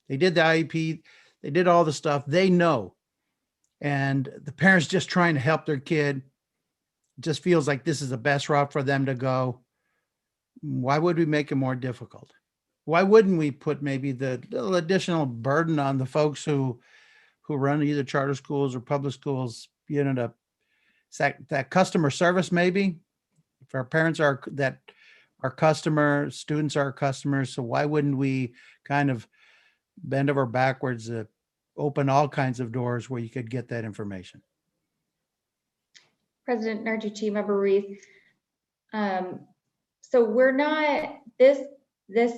they did the IEP, they did all the stuff they know. And the parents just trying to help their kid, just feels like this is the best route for them to go. Why would we make it more difficult? Why wouldn't we put maybe the little additional burden on the folks who run either charter schools or public schools, that customer service maybe? If our parents are our customers, students are our customers, so why wouldn't we kind of bend over backwards, open all kinds of doors where you could get that information? President Narducci, Member Reese. So we're not, this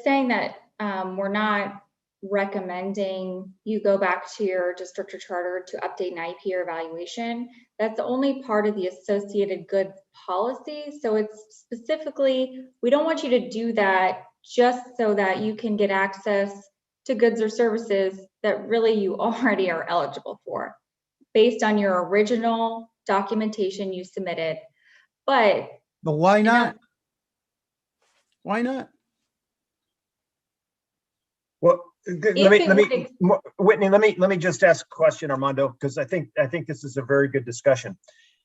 saying that we're not recommending you go back to your district or charter to update an IEP or evaluation. That's only part of the associated goods policy. So it's specifically, we don't want you to do that just so that you can get access to goods or services that really you already are eligible for based on your original documentation you submitted. But why not? Why not? Well, Whitney, let me just ask a question, Armando, because I think this is a very good discussion.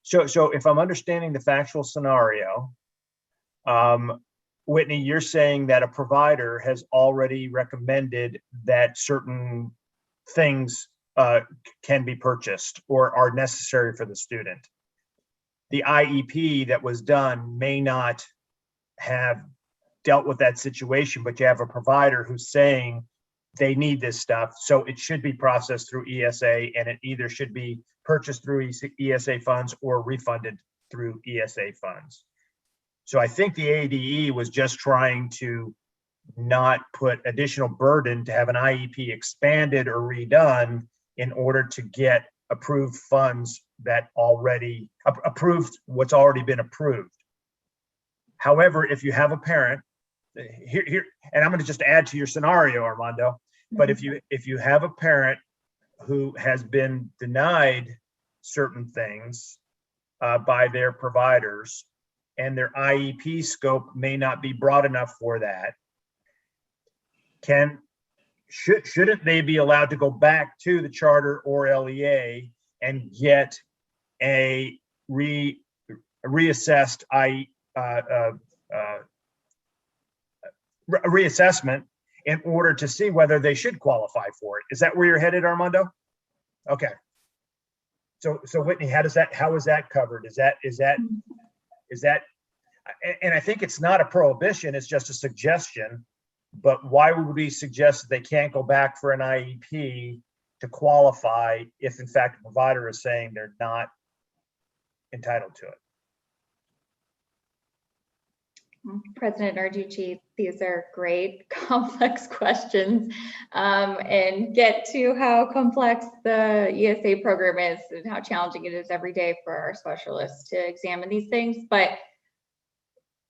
So if I'm understanding the factual scenario, Whitney, you're saying that a provider has already recommended that certain things can be purchased or are necessary for the student. The IEP that was done may not have dealt with that situation, but you have a provider who's saying they need this stuff, so it should be processed through ESA, and it either should be purchased through ESA funds or refunded through ESA funds. So I think the ADE was just trying to not put additional burden to have an IEP expanded or redone in order to get approved funds that already approved what's already been approved. However, if you have a parent here, and I'm going to just add to your scenario, Armando, but if you have a parent who has been denied certain things by their providers, and their IEP scope may not be broad enough for that, shouldn't they be allowed to go back to the charter or LEA and get a reassessed, reassessment in order to see whether they should qualify for it. Is that where you're headed, Armando? Okay. So Whitney, how is that covered? Is that, and I think it's not a prohibition, it's just a suggestion, but why would we suggest that they can't go back for an IEP to qualify if in fact the provider is saying they're not entitled to it? President Narducci, these are great, complex questions, and get to how complex the ESA program is and how challenging it is every day for our specialists to examine these things. But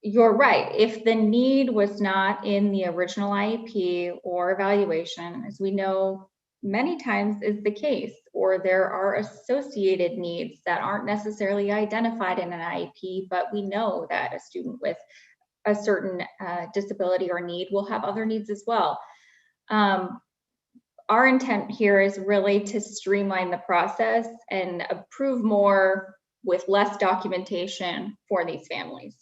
you're right. If the need was not in the original IEP or evaluation, as we know many times is the case, or there are associated needs that aren't necessarily identified in an IEP, but we know that a student with a certain disability or need will have other needs as well. Our intent here is really to streamline the process and approve more with less documentation for these families.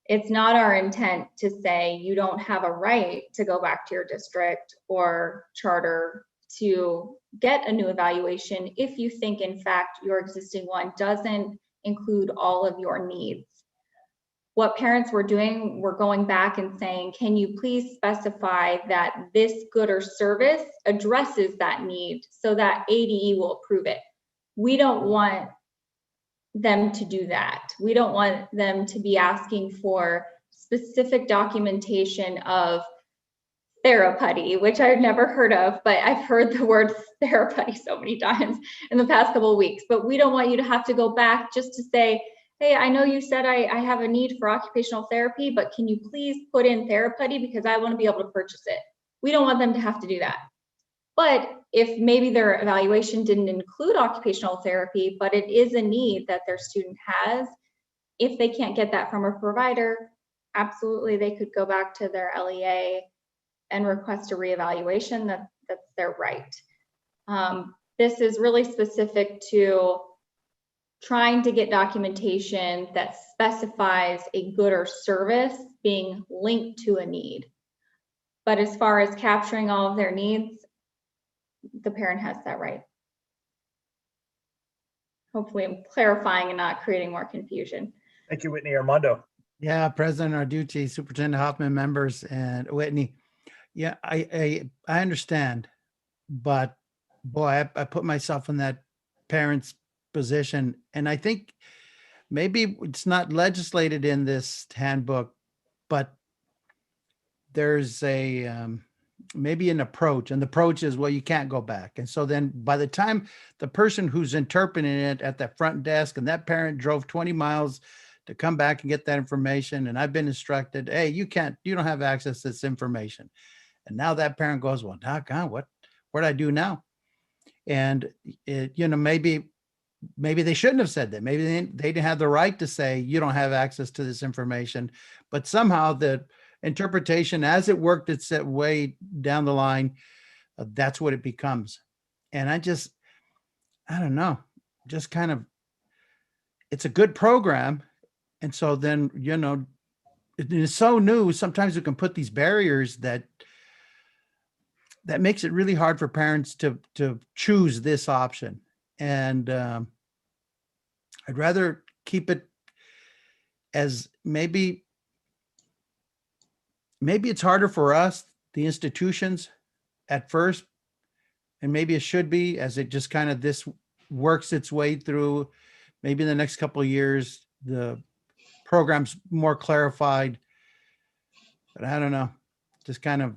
It's not our intent to say you don't have a right to go back to your district or charter to get a new evaluation if you think in fact your existing one doesn't include all of your needs. What parents were doing, we're going back and saying, can you please specify that this good or service addresses that need so that ADE will approve it? We don't want them to do that. We don't want them to be asking for specific documentation of therapy, which I've never heard of, but I've heard the word therapy so many times in the past couple of weeks. But we don't want you to have to go back just to say, hey, I know you said I have a need for occupational therapy, but can you please put in therapy because I want to be able to purchase it. We don't want them to have to do that. But if maybe their evaluation didn't include occupational therapy, but it is a need that their student has, if they can't get that from a provider, absolutely they could go back to their LEA and request a reevaluation. That's their right. This is really specific to trying to get documentation that specifies a good or service being linked to a need. But as far as capturing all of their needs, the parent has that right. Hopefully I'm clarifying and not creating more confusion. Thank you, Whitney. Armando. Yeah, President Narducci, Superintendent Hoffman, members, and Whitney. Yeah, I understand, but boy, I put myself in that parent's position, and I think maybe it's not legislated in this handbook, but there's a maybe an approach, and the approach is, well, you can't go back. And so then by the time the person who's interpreting it at that front desk and that parent drove 20 miles to come back and get that information, and I've been instructed, hey, you don't have access to this information. And now that parent goes, well, doggone, what do I do now? And maybe they shouldn't have said that. Maybe they didn't have the right to say you don't have access to this information, but somehow the interpretation as it worked its way down the line, that's what it becomes. And I don't know, just kind of, it's a good program. And so then, it is so new. Sometimes we can put these barriers that makes it really hard for parents to choose this option. And I'd rather keep it as maybe it's harder for us, the institutions at first, and maybe it should be as it just kind of this works its way through. Maybe in the next couple of years, the program's more clarified, but I don't know, just kind of,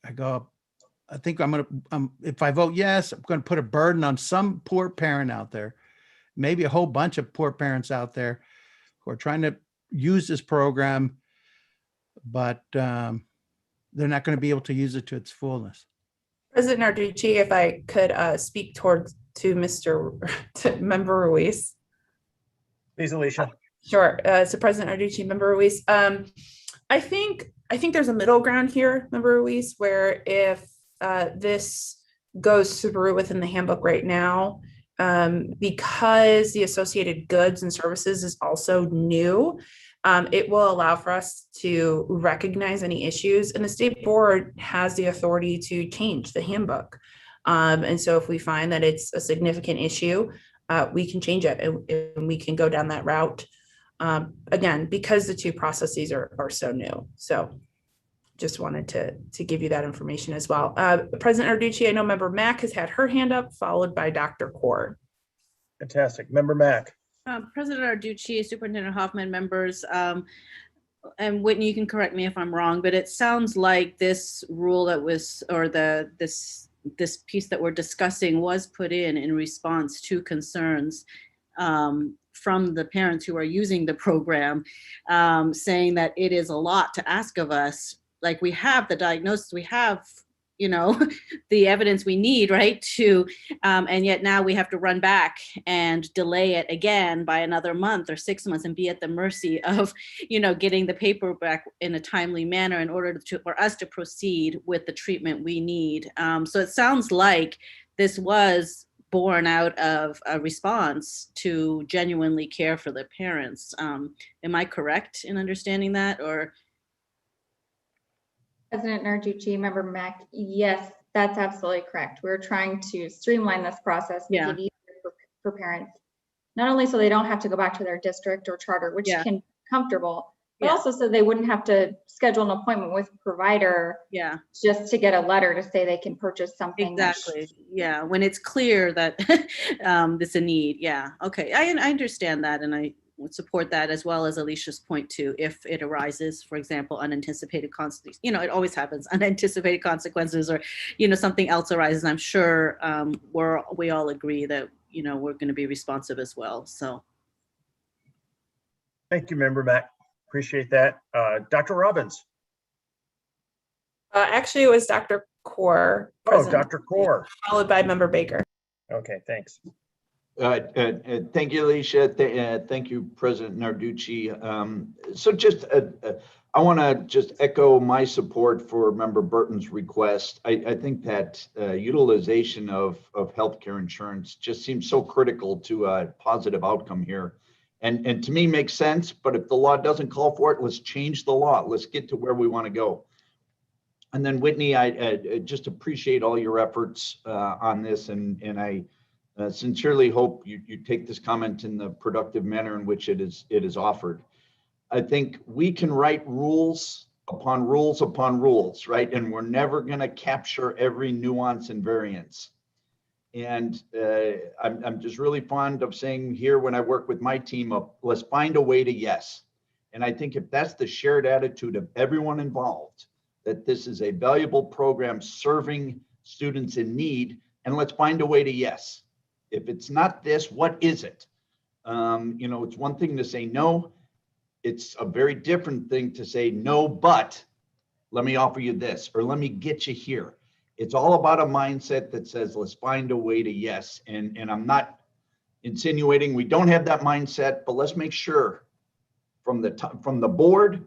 I think if I vote yes, I'm going to put a burden on some poor parent out there, maybe a whole bunch of poor parents out there who are trying to use this program, but they're not going to be able to use it to its fullness. President Narducci, if I could speak to Member Ruiz. Please, Alicia. Sure. So President Narducci, Member Ruiz, I think there's a middle ground here, Member Ruiz, where if this goes through within the handbook right now, because the associated goods and services is also new, it will allow for us to recognize any issues, and the state board has the authority to change the handbook. And so if we find that it's a significant issue, we can change it and we can go down that route. Again, because the two processes are so new. So just wanted to give you that information as well. President Narducci, I know Member Mack has had her hand up, followed by Dr. Core. Fantastic. Member Mack. President Narducci, Superintendent Hoffman, members, and Whitney, you can correct me if I'm wrong, but it sounds like this rule that was, or this piece that we're discussing was put in response to concerns from the parents who are using the program, saying that it is a lot to ask of us. Like, we have the diagnosis, we have, you know, the evidence we need, right, to, and yet now we have to run back and delay it again by another month or 6 months and be at the mercy of, you know, getting the paper back in a timely manner in order for us to proceed with the treatment we need. So it sounds like this was born out of a response to genuinely care for the parents. Am I correct in understanding that, or? President Narducci, Member Mack, yes, that's absolutely correct. We're trying to streamline this process, make it easier for parents, not only so they don't have to go back to their district or charter, which can be comfortable, but also so they wouldn't have to schedule an appointment with a provider just to get a letter to say they can purchase something. Exactly. Yeah, when it's clear that there's a need. Yeah. Okay. I understand that, and I would support that, as well as Alicia's point too. If it arises, for example, unanticipated consequences, you know, it always happens, unanticipated consequences, or, you know, something else arises. I'm sure we all agree that, you know, we're going to be responsive as well. So. Thank you, Member Mack. Appreciate that. Dr. Robbins. Actually, it was Dr. Core. Oh, Dr. Core. Followed by Member Baker. Okay, thanks. Thank you, Alicia. Thank you, President Narducci. So just, I want to just echo my support for Member Burton's request. I think that utilization of healthcare insurance just seems so critical to a positive outcome here. And to me makes sense, but if the law doesn't call for it, let's change the law. Let's get to where we want to go. And then Whitney, I just appreciate all your efforts on this, and I sincerely hope you take this comment in the productive manner in which it is offered. I think we can write rules upon rules upon rules, right? And we're never going to capture every nuance and variance. And I'm just really fond of saying here, when I work with my team, let's find a way to yes. And I think if that's the shared attitude of everyone involved, that this is a valuable program serving students in need, and let's find a way to yes. If it's not this, what is it? You know, it's one thing to say no. It's a very different thing to say no, but let me offer you this, or let me get you here. It's all about a mindset that says, let's find a way to yes. And I'm not insinuating we don't have that mindset, but let's make sure from the board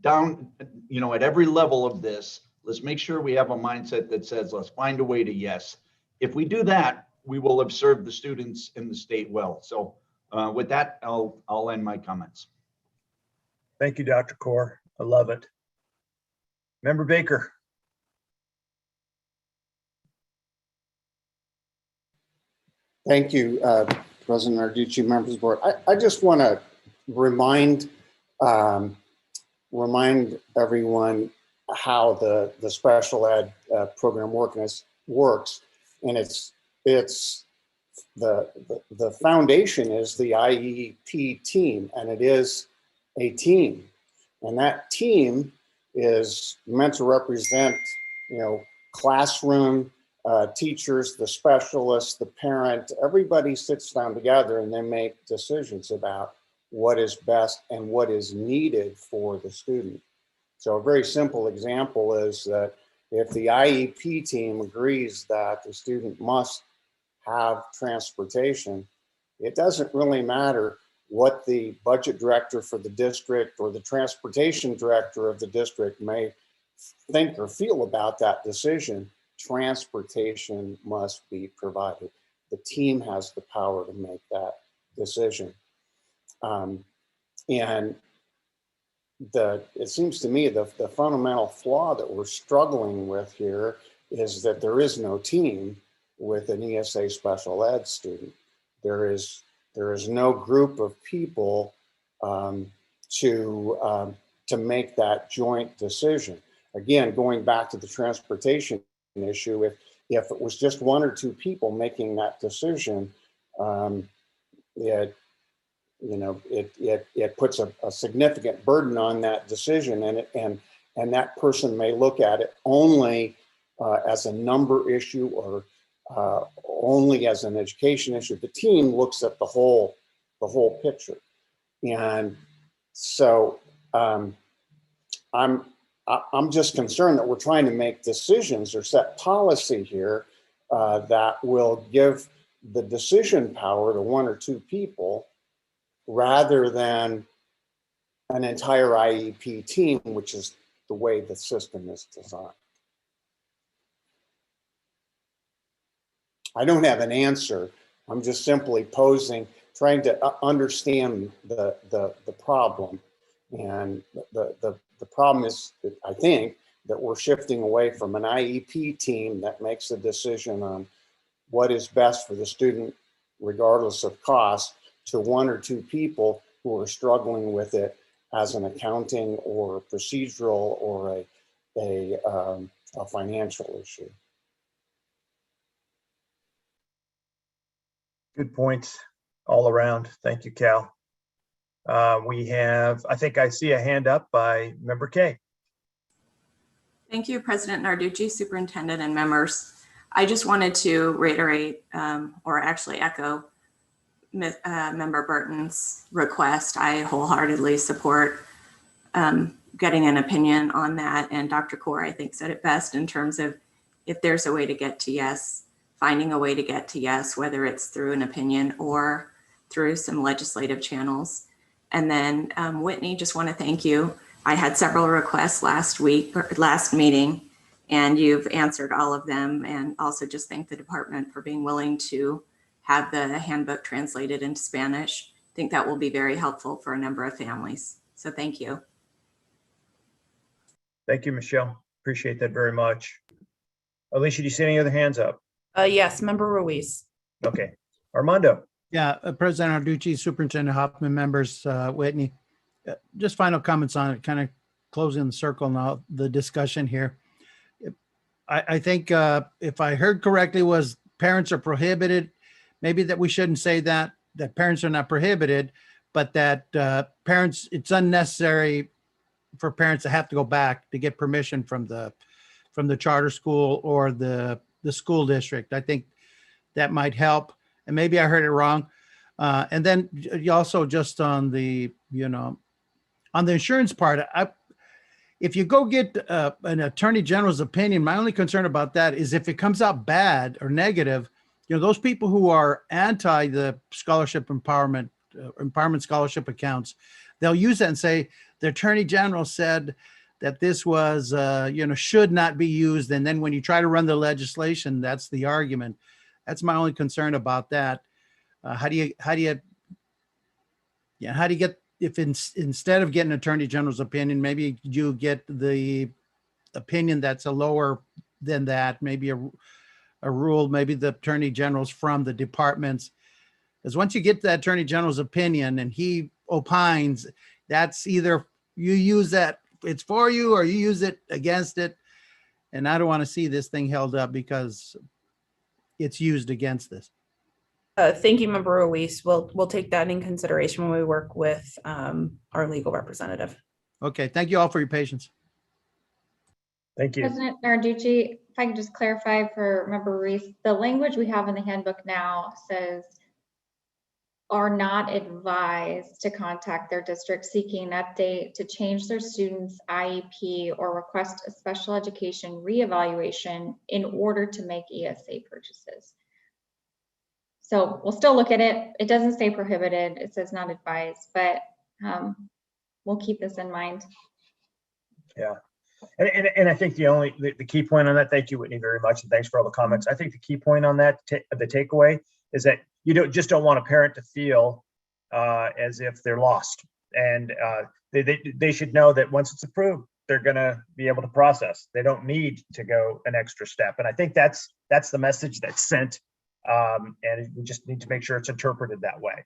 down, you know, at every level of this, let's make sure we have a mindset that says, let's find a way to yes. If we do that, we will have served the students in the state well. So with that, I'll end my comments. Thank you, Dr. Core. I love it. Member Baker. Thank you, President Narducci, members of the board. I just want to remind everyone how the special ed program works, and it's the foundation is the IEP team, and it is a team, and that team is meant to represent, you know, classroom teachers, the specialists, the parent. Everybody sits down together and they make decisions about what is best and what is needed for the student. So a very simple example is that if the IEP team agrees that the student must have transportation, it doesn't really matter what the budget director for the district or the transportation director of the district may think or feel about that decision. Transportation must be provided. the team has the power to make that decision. And it seems to me the fundamental flaw that we're struggling with here is that there is no team with an ESA special ed student. There is no group of people to make that joint decision. Again, going back to the transportation issue, if it was just one or two people making that decision, it puts a significant burden on that decision, and that person may look at it only as a number issue or only as an education issue. The team looks at the whole picture, and so I'm just concerned that we're trying to make decisions or set policy here that will give the decision power to one or two people rather than an entire IEP team, which is the way the system is designed. I don't have an answer. I'm just simply trying to understand the problem. And the problem is, I think, that we're shifting away from an IEP team that makes a decision on what is best for the student, regardless of cost, to one or two people who are struggling with it as an accounting or procedural or a financial issue. Good points all around. Thank you, Cal. I think I see a hand up by Member K. Thank you, President Narducci, Superintendent, and members. I just wanted to reiterate or actually echo Member Burton's request. I wholeheartedly support getting an opinion on that. And Dr. Kaur, I think, said it best in terms of if there's a way to get to yes, finding a way to get to yes, whether it's through an opinion or through some legislative channels. And then Whitney, just want to thank you. I had several requests last meeting, and you've answered all of them. And also just thank the department for being willing to have the handbook translated into Spanish. I think that will be very helpful for a number of families. So thank you. Thank you, Michelle. Appreciate that very much. Alicia, do you see any other hands up? Yes, Member Ruiz. Okay. Armando. Yeah, President Narducci, Superintendent Hoffman, members, Whitney, just final comments on it, kind of closing the circle now, the discussion here. I think if I heard correctly was parents are prohibited, maybe that we shouldn't say that parents are not prohibited, but that parents, it's unnecessary for parents to have to go back to get permission from the charter school or the school district. I think that might help. And maybe I heard it wrong. And then you also just on the, on the insurance part, if you go get an attorney general's opinion, my only concern about that is if it comes out bad or negative, those people who are anti the scholarship empowerment scholarship accounts, they'll use that and say, the attorney general said that this was, should not be used. And then when you try to run the legislation, that's the argument. That's my only concern about that. How do you get, if instead of getting attorney general's opinion, maybe you get the opinion that's a lower than that, maybe a rule, maybe the attorney general's from the departments. Because once you get the attorney general's opinion and he opines, that's either you use that, it's for you, or you use it against it. And I don't want to see this thing held up because it's used against this. Thank you, Member Ruiz. We'll take that in consideration when we work with our legal representative. Okay, thank you all for your patience. Thank you. President Narducci, if I could just clarify for Member Ruiz, the language we have in the handbook now says are not advised to contact their district seeking an update to change their student's IEP or request a special education reevaluation in order to make ESA purchases. So we'll still look at it. It doesn't say prohibited, it says not advised, but we'll keep this in mind. Yeah. And I think the key point on that, thank you, Whitney, very much. And thanks for all the comments. I think the key point on that, the takeaway is that you don't want a parent to feel as if they're lost. And they should know that once it's approved, they're going to be able to process. They don't need to go an extra step. And I think that's the message that's sent. And we just need to make sure it's interpreted that way.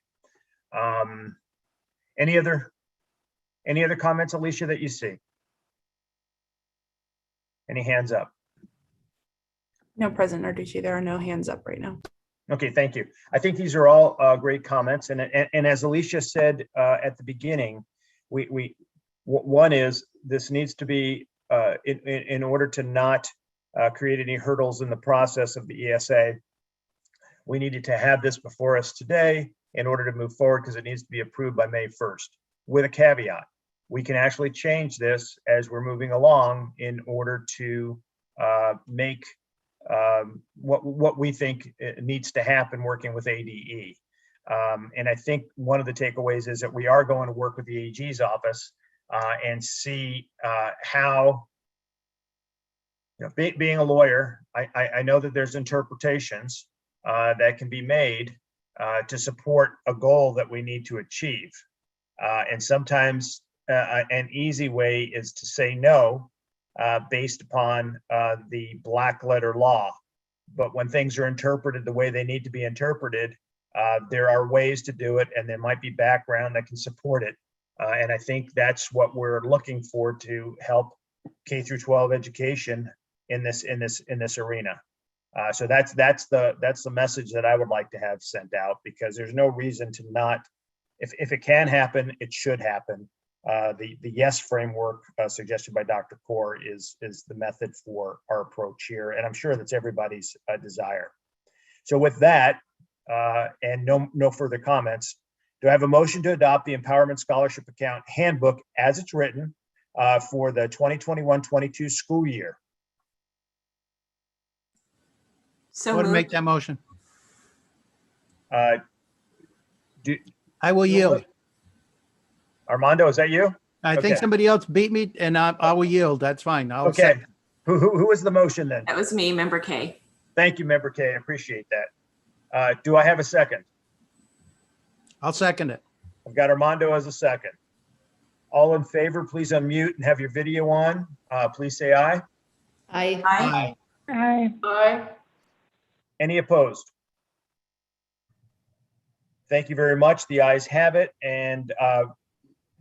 Any other comments, Alicia, that you see? Any hands up? No, President Narducci, there are no hands up right now. Okay, thank you. I think these are all great comments. And as Alicia said at the beginning, one is this needs to be in order to not create any hurdles in the process of the ESA. We needed to have this before us today in order to move forward because it needs to be approved by May 1st. With a caveat, we can actually change this as we're moving along in order to make what we think needs to happen working with ADE. And I think one of the takeaways is that we are going to work with the AG's office and see how, being a lawyer, I know that there's interpretations that can be made to support a goal that we need to achieve. And sometimes an easy way is to say no based upon the black letter law. But when things are interpreted the way they need to be interpreted, there are ways to do it, and there might be background that can support it. And I think that's what we're looking for to help K through 12 education in this arena. So that's the message that I would like to have sent out, because there's no reason to not, if it can happen, it should happen. The YES framework suggested by Dr. Kaur is the method for our approach here, and I'm sure that's everybody's desire. So with that, and no further comments, do I have a motion to adopt the Empowerment Scholarship Account Handbook as it's written for the 2021-22 school year? So I would moved. make that motion. I I will yield. Armando, is that you? I think Okay. somebody else beat me, and I will yield. That's fine. I'll Okay. second. Who was the motion then? That was me, Member K. Thank you, Member K. I appreciate that. Do I have a second? I'll second it. I've got Armando as a second. All in favor, please unmute and have your video on. Please say aye. Aye. Aye. Aye. Aye. Any opposed? Thank you very much. The ayes have it, and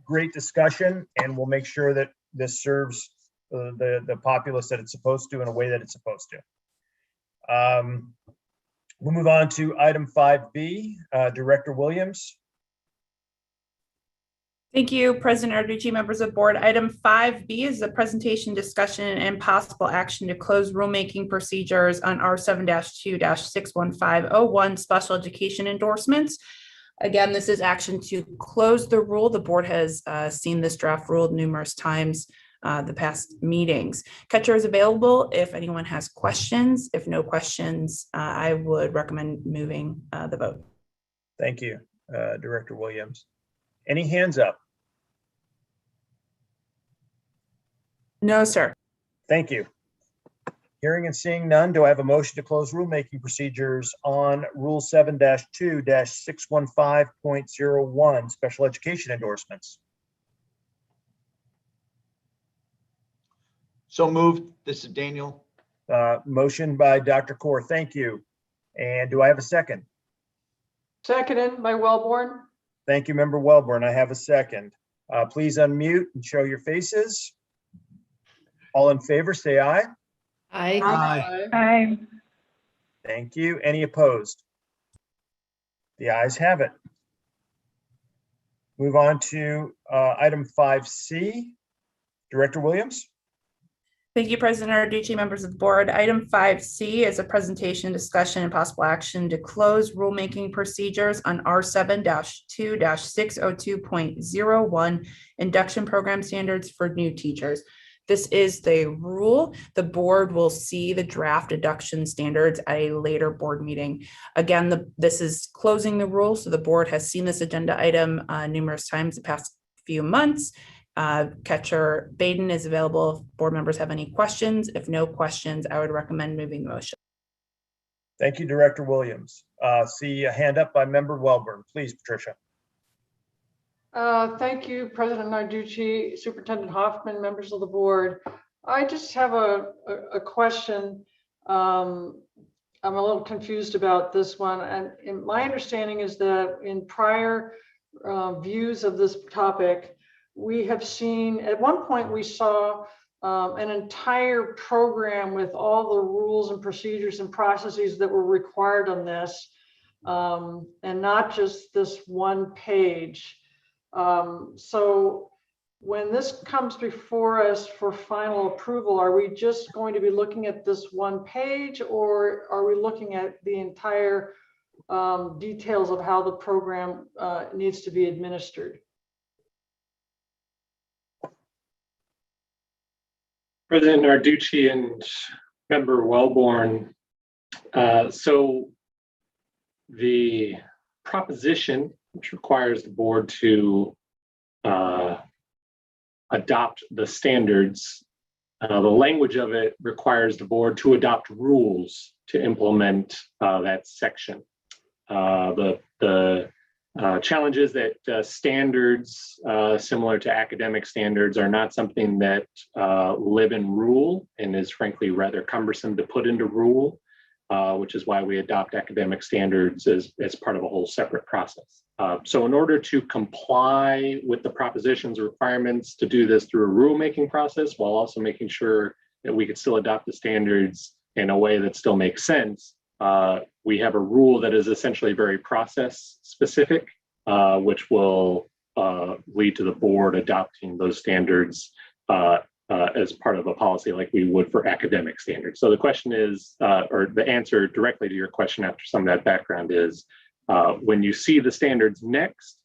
great discussion, and we'll make sure that this serves the populace that it's supposed to in a way that it's supposed to. We'll move on to item 5B, Director Williams. Thank you, President Narducci, members of board. Item 5B is a presentation, discussion, and possible action to close rulemaking procedures on R7-2-61501 special education endorsements. Again, this is action to close the rule. The board has seen this draft rule numerous times the past meetings. Catcher is available if anyone has questions. If no questions, I would recommend moving the vote. Thank you, Director Williams. Any hands up? No, sir. Thank you. Hearing and seeing none, do I have a motion to close rulemaking procedures on Rule 7-2-615.01 special education endorsements? So moved. This is Daniel. Motion by Dr. Kaur. Thank you. And do I have a second? Seconded by Wellborn. Thank you, Member Wellborn. I have a second. Please unmute and show your faces. All in favor, say aye. Aye. Aye. Aye. Thank you. Any opposed? The ayes have it. Move on to item 5C. Director Williams. Thank you, President Narducci, members of the board. Item 5C is a presentation, discussion, and possible action to close rulemaking procedures on R7-2-602.01 induction program standards for new teachers. This is the rule. The board will see the draft induction standards at a later board meeting. Again, this is closing the rule, so the board has seen this agenda item numerous times the past few months. Catcher Baden is available if board members have any questions. If no questions, I would recommend moving the motion. Thank you, Director Williams. See a hand up by Member Welborn. Please, Patricia. Thank you, President Narducci, Superintendent Hoffman, members of the board. I just have a question. I'm a little confused about this one. And my understanding is that in prior views of this topic, we have seen, at one point we saw an entire program with all the rules and procedures and processes that were required on this, and not just this one page. So when this comes before us for final approval, are we just going to be looking at this one page, or are we looking at the entire details of how the program needs to be administered? President Narducci and Member Welborn, so the proposition, which requires the board to adopt the standards, the language of it requires the board to adopt rules to implement that section. The challenge is that standards similar to academic standards are not something that live in rule, and is frankly rather cumbersome to put into rule, which is why we adopt academic standards as part of a whole separate process. So in order to comply with the proposition's requirements to do this through a rulemaking process, while also making sure that we could still adopt the standards in a way that still makes sense, we have a rule that is essentially very process specific, which will lead to the board adopting those standards as part of a policy like we would for academic standards. So the question is, or the answer directly to your question after some of that background is, when you see the standards next,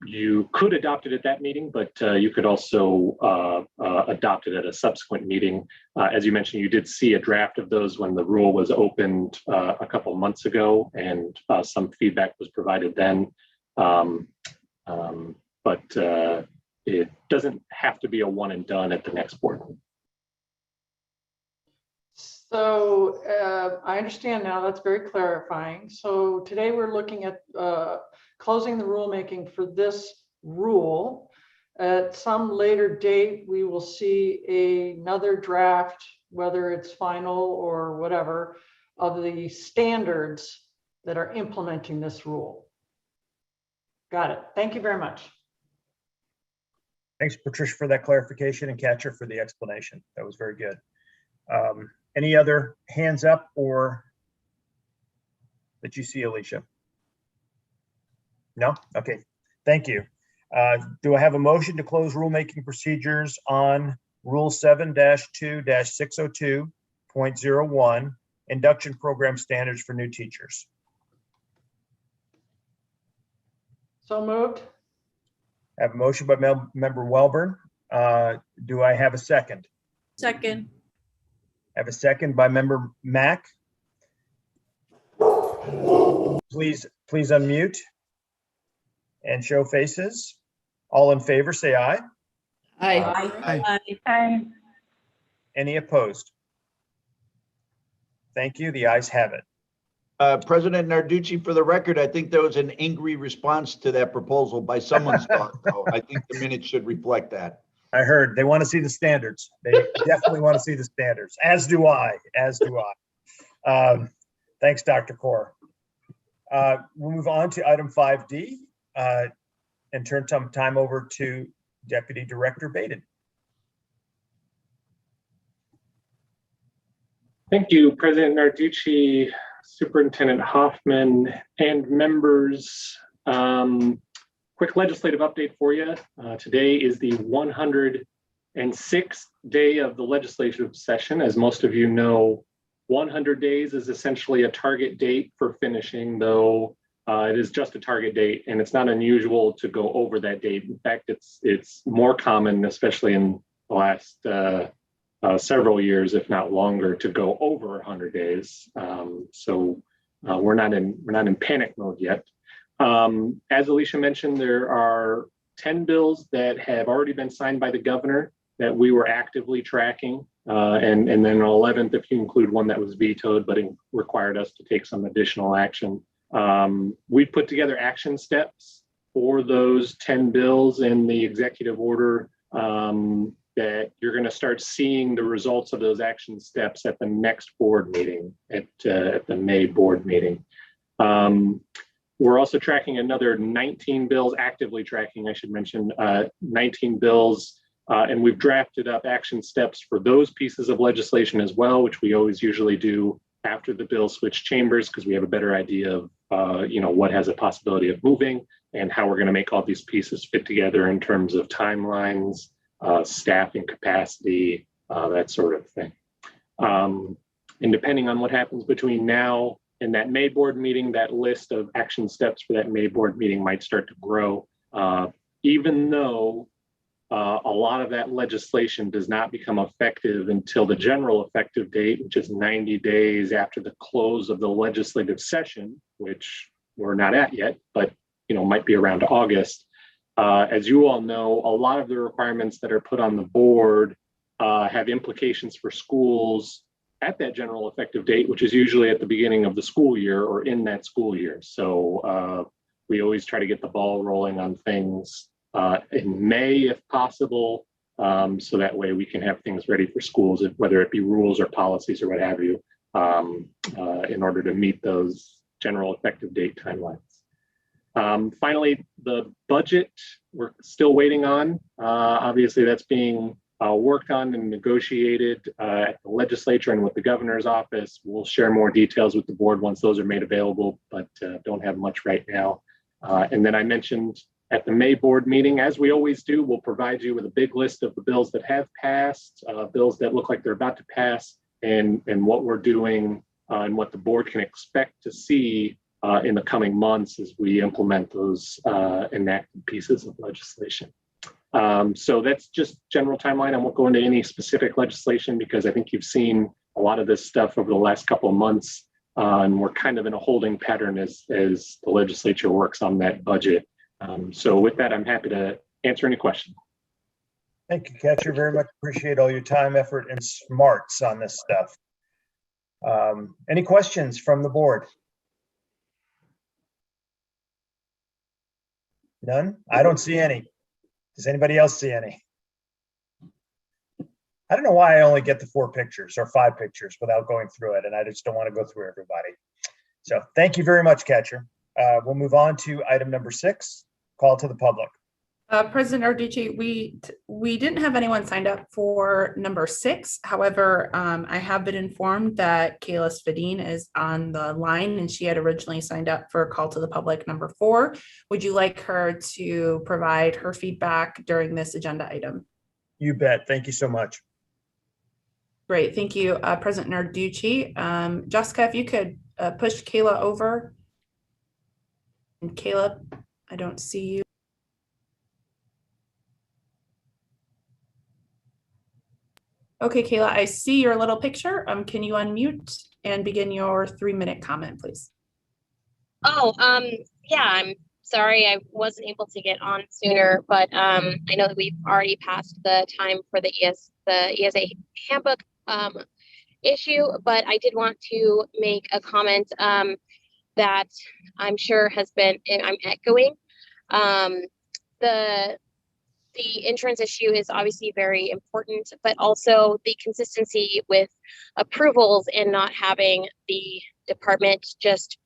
you could adopt it at that meeting, but you could also adopt it at a subsequent meeting. As you mentioned, you did see a draft of those when the rule was opened a couple months ago, and some feedback was provided then. But it doesn't have to be a one and done at the next board. So I understand now, that's very clarifying. So today we're looking at closing the rulemaking for this rule. At some later date, we will see another draft, whether it's final or whatever, of the standards that are implementing this rule. Got it. Thank you very much. Thanks, Patricia, for that clarification, and Catcher for the explanation. That was very good. Any other hands up or that you see, Alicia? No? Okay, thank you. Do I have a motion to close rulemaking procedures on Rule 7-2-602.01, induction program standards for new teachers? So moved. I have a motion by Member Welborn. Do I have a second? Second. I have a second by Member Mack. Please unmute and show faces. All in favor, say aye. Aye. Aye. Any opposed? Thank you. The ayes have it. President Narducci, for the record, I think there was an angry response to that proposal by someone's part. So I think the minutes should reflect that. I heard they want to see the standards. They definitely want to see the standards, as do I, Thanks, Dr. Kaur. We'll move on to item 5D and turn some time over to Deputy Director Baden. Thank you, President Narducci, Superintendent Hoffman, and members. Quick legislative update for you. Today is the 106th day of the legislative session. As most of you know, 100 days is essentially a target date for finishing, though it is just a target date, and it's not unusual to go over that date. In fact, it's more common, especially in the last several years, if not longer, to go over 100 days. So we're not in panic mode yet. As Alicia mentioned, there are 10 bills that have already been signed by the governor that we were actively tracking and then 11th, if you include one that was vetoed, but it required us to take some additional action. We put together action steps for those 10 bills in the executive order that you're going to start seeing the results of those action steps at the next board meeting, at the May board meeting. We're also tracking another 19 bills, actively tracking, I should mention, 19 bills, and we've drafted up action steps for those pieces of legislation as well, which we always usually do after the bill switch chambers, because we have a better idea of what has a possibility of moving and how we're going to make all these pieces fit together in terms of timelines, staffing capacity, that sort of thing. And depending on what happens between now and that May board meeting, that list of action steps for that May board meeting might start to grow, even though a lot of that legislation does not become effective until the general effective date, which is 90 days after the close of the legislative session, which we're not at yet, but might be around August. As you all know, a lot of the requirements that are put on the board have implications for schools at that general effective date, which is usually at the beginning of the school year or in that school year. So we always try to get the ball rolling on things in May, if possible, so that way we can have things ready for schools, whether it be rules or policies or what have you, in order to meet those general effective date timelines. Finally, the budget, we're still waiting on. Obviously, that's being worked on and negotiated at the legislature and with the governor's office. We'll share more details with the board once those are made available, but don't have much right now. And then I mentioned at the May board meeting, as we always do, we'll provide you with a big list of the bills that have passed, bills that look like they're about to pass, and what we're doing and what the board can expect to see in the coming months as we implement those enacted pieces of legislation. So that's just general timeline. I won't go into any specific legislation because I think you've seen a lot of this stuff over the last couple of months, and we're kind of in a holding pattern as the legislature works on that budget. So with that, I'm happy to answer any questions. Thank you, Catcher. Very much appreciate all your time, effort, and smarts on this stuff. Any questions from the board? None? I don't see any. Does anybody else see any? I don't know why I only get the 4 pictures or 5 pictures without going through it, and I just don't want to go through everybody. So thank you very much, Catcher. We'll move on to item number 6, call to the public. President Narducci, we didn't have anyone signed up for number 6. However, I have been informed that Kayla Svedin is on the line, and she had originally signed up for call to the public number 4. Would you like her to provide her feedback during this agenda item? You bet. Thank you so much. Great. Thank you, President Narducci. Jessica, if you could push Kayla over. And Kayla, I don't see you. Okay, Kayla, I see your little picture. Can you unmute and begin your 3-minute comment, please? Oh, yeah, I'm sorry I wasn't able to get on sooner, but I know that we've already passed the time for the ESA handbook issue, but I did want to make a comment that I'm sure has been, and I'm echoing. The insurance issue is obviously very important, but also the consistency with approvals and not having the department just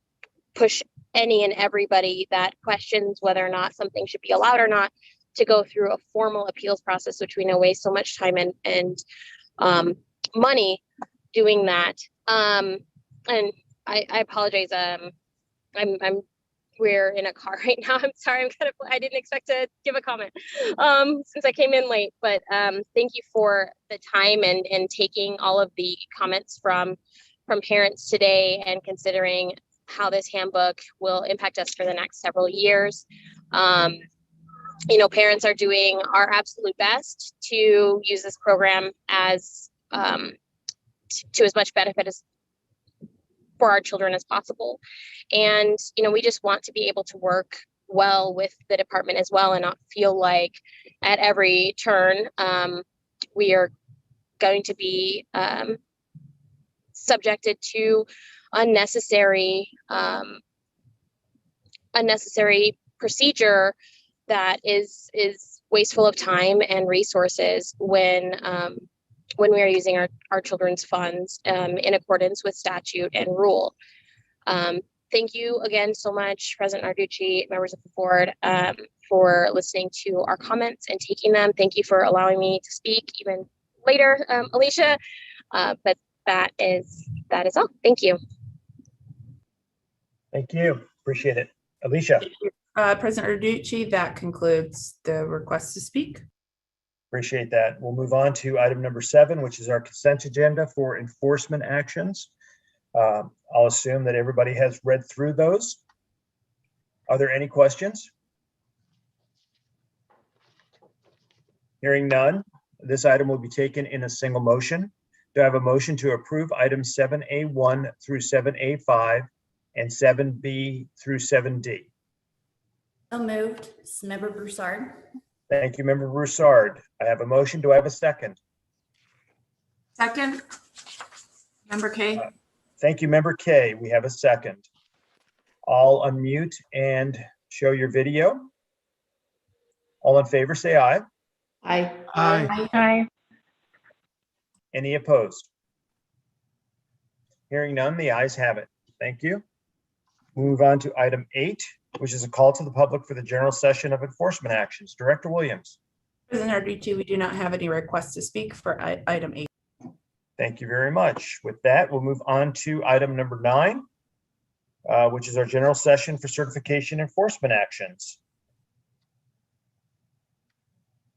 push any and everybody that questions whether or not something should be allowed or not to go through a formal appeals process, which we know wastes so much time and money doing that. And I apologize. We're in a car right now. I'm sorry. I didn't expect to give a comment since I came in late, but thank you for the time and taking all of the comments from parents today and considering how this handbook will impact us for the next several years. Parents are doing our absolute best to use this program as to as much benefit as for our children as possible. And, we just want to be able to work well with the department as well and not feel like at every turn we are going to be subjected to unnecessary procedure that is wasteful of time and resources when we are using our children's funds in accordance with statute and rule. Thank you again so much, President Narducci, members of the board, for listening to our comments and taking them. Thank you for allowing me to speak even later, Alicia. But that is all. Thank you. Thank you. Appreciate it. Alicia. President Narducci, that concludes the request to speak. Appreciate that. We'll move on to item number 7, which is our consent agenda for enforcement actions. I'll assume that everybody has read through those. Are there any questions? Hearing none, this item will be taken in a single motion. Do I have a motion to approve items 7A1 through 7A5 and 7B through 7D? So moved. This is Member Broussard. Thank you, Member Broussard. I have a motion. Do I have a second? Second, Member Kay. Thank you, Member Kay. We have a second. All unmute and show your video. All in favor, say aye. Aye. Aye. Aye. Any opposed? Hearing none, the ayes have it. Thank you. Move on to item 8, which is a call to the public for the general session of enforcement actions. Director Williams. President Narducci, we do not have any requests to speak for item 8. Thank you very much. With that, we'll move on to item number 9, which is our general session for certification enforcement actions.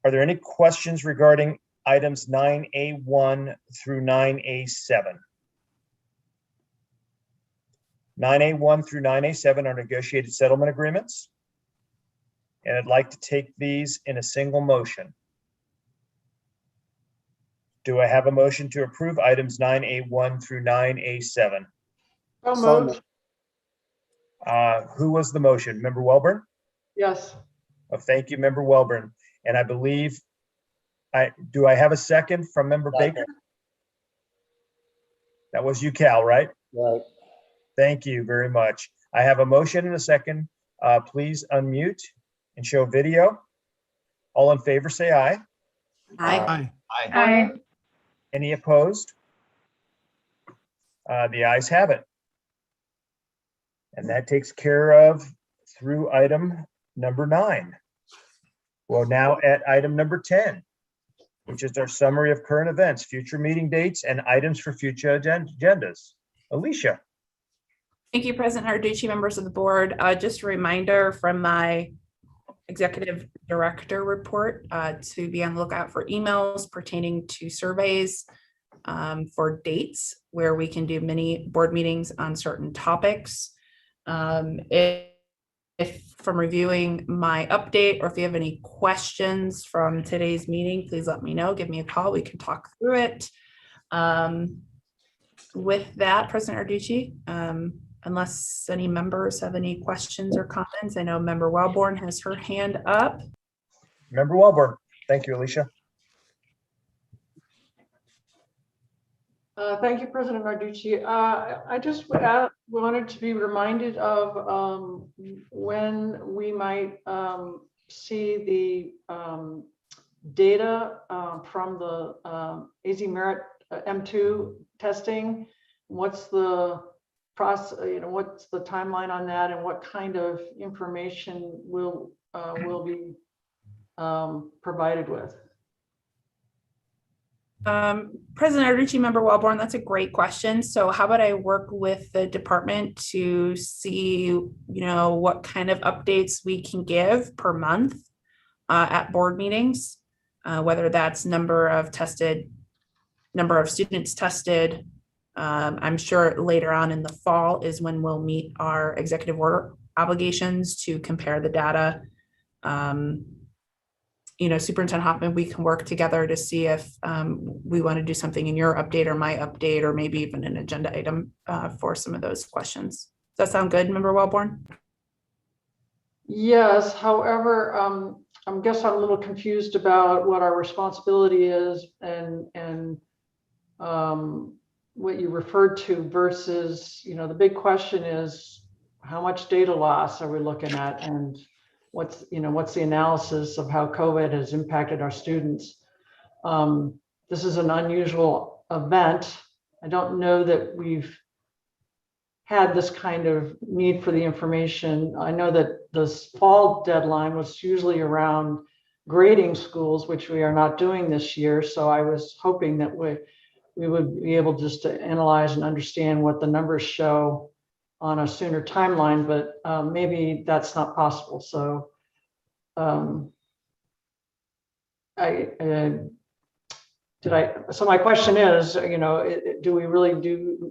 Are there any questions regarding items 9A1 through 9A7? 9A1 through 9A7 are negotiated settlement agreements, and I'd like to take these in a single motion. Do I have a motion to approve items 9A1 through 9A7? So moved. Who was the motion? Member Welborn? Yes. Oh, thank you, Member Welborn. And I believe, do I have a second from Member Baker? That was you, Cal, right? Right. Thank you very much. I have a motion and a second. Please unmute and show video. All in favor, say aye. Aye. Aye. Any opposed? The ayes have it. And that takes care of through item number 9. We're now at item number 10, which is our summary of current events, future meeting dates, and items for future agendas. Alicia. Thank you, President Narducci, members of the board. Just a reminder from my executive director report to be on the lookout for emails pertaining to surveys for dates where we can do mini board meetings on certain topics. If from reviewing my update, or if you have any questions from today's meeting, please let me know. Give me a call. We can talk through it. With that, President Narducci, unless any members have any questions or comments, I know Member Welborn has her hand up. Member Welborn. Thank you, Alicia. Thank you, President Narducci. I just wanted to be reminded of when we might see the data from the AZ Merit M2 testing. What's the process? What's the timeline on that, and what kind of information will be provided with? President Narducci, Member Welborn, that's a great question. So how about I work with the department to see, what kind of updates we can give per month at board meetings, whether that's number of students tested. I'm sure later on in the fall is when we'll meet our executive order obligations to compare the data. Superintendent Hoffman, we can work together to see if we want to do something in your update or my update, or maybe even an agenda item for some of those questions. Does that sound good, Member Welborn? Yes. However, I guess I'm a little confused about what our responsibility is, and what you referred to versus, the big question is how much data loss are we looking at, and what's the analysis of how COVID has impacted our students. This is an unusual event. I don't know that we've had this kind of need for the information. I know that this fall deadline was usually around grading schools, which we are not doing this year. So I was hoping that we would be able just to analyze and understand what the numbers show on a sooner timeline, but maybe that's not possible. So so my question is, do we really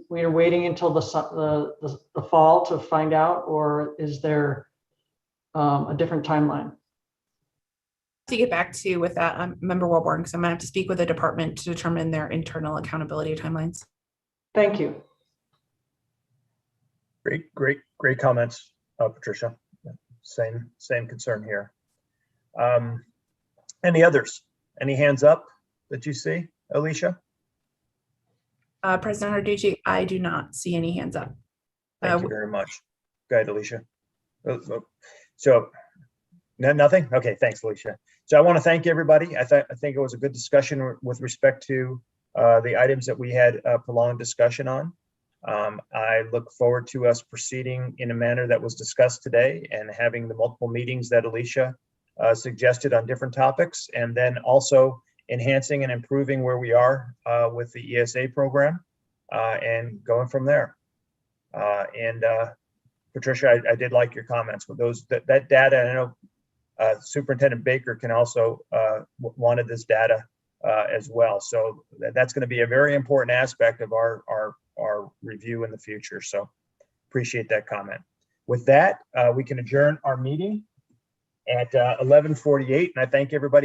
we are waiting until the fall to find out, or is there a different timeline? To get back to you with that, Member Wilborn, because I'm gonna have to speak with the department to determine their internal accountability timelines. Thank you. Great comments, Patricia. Same concern here. Any others? Any hands up that you see, Alicia? President Narducci, I do not see any hands up. Thank you very much. Go ahead, Alicia. So nothing? Okay, thanks, Alicia. So I want to thank everybody. I think it was a good discussion with respect to the items that we had a prolonged discussion on. I look forward to us proceeding in a manner that was discussed today and having the multiple meetings that Alicia suggested on different topics, and then also enhancing and improving where we are with the ESA program and going from there. Patricia, I did like your comments with that data. And I know Superintendent Baker can also wanted this data as well. So that's going to be a very important aspect of our review in the future. So appreciate that comment. With that, we can adjourn our meeting at 11:48, and I thank everybody.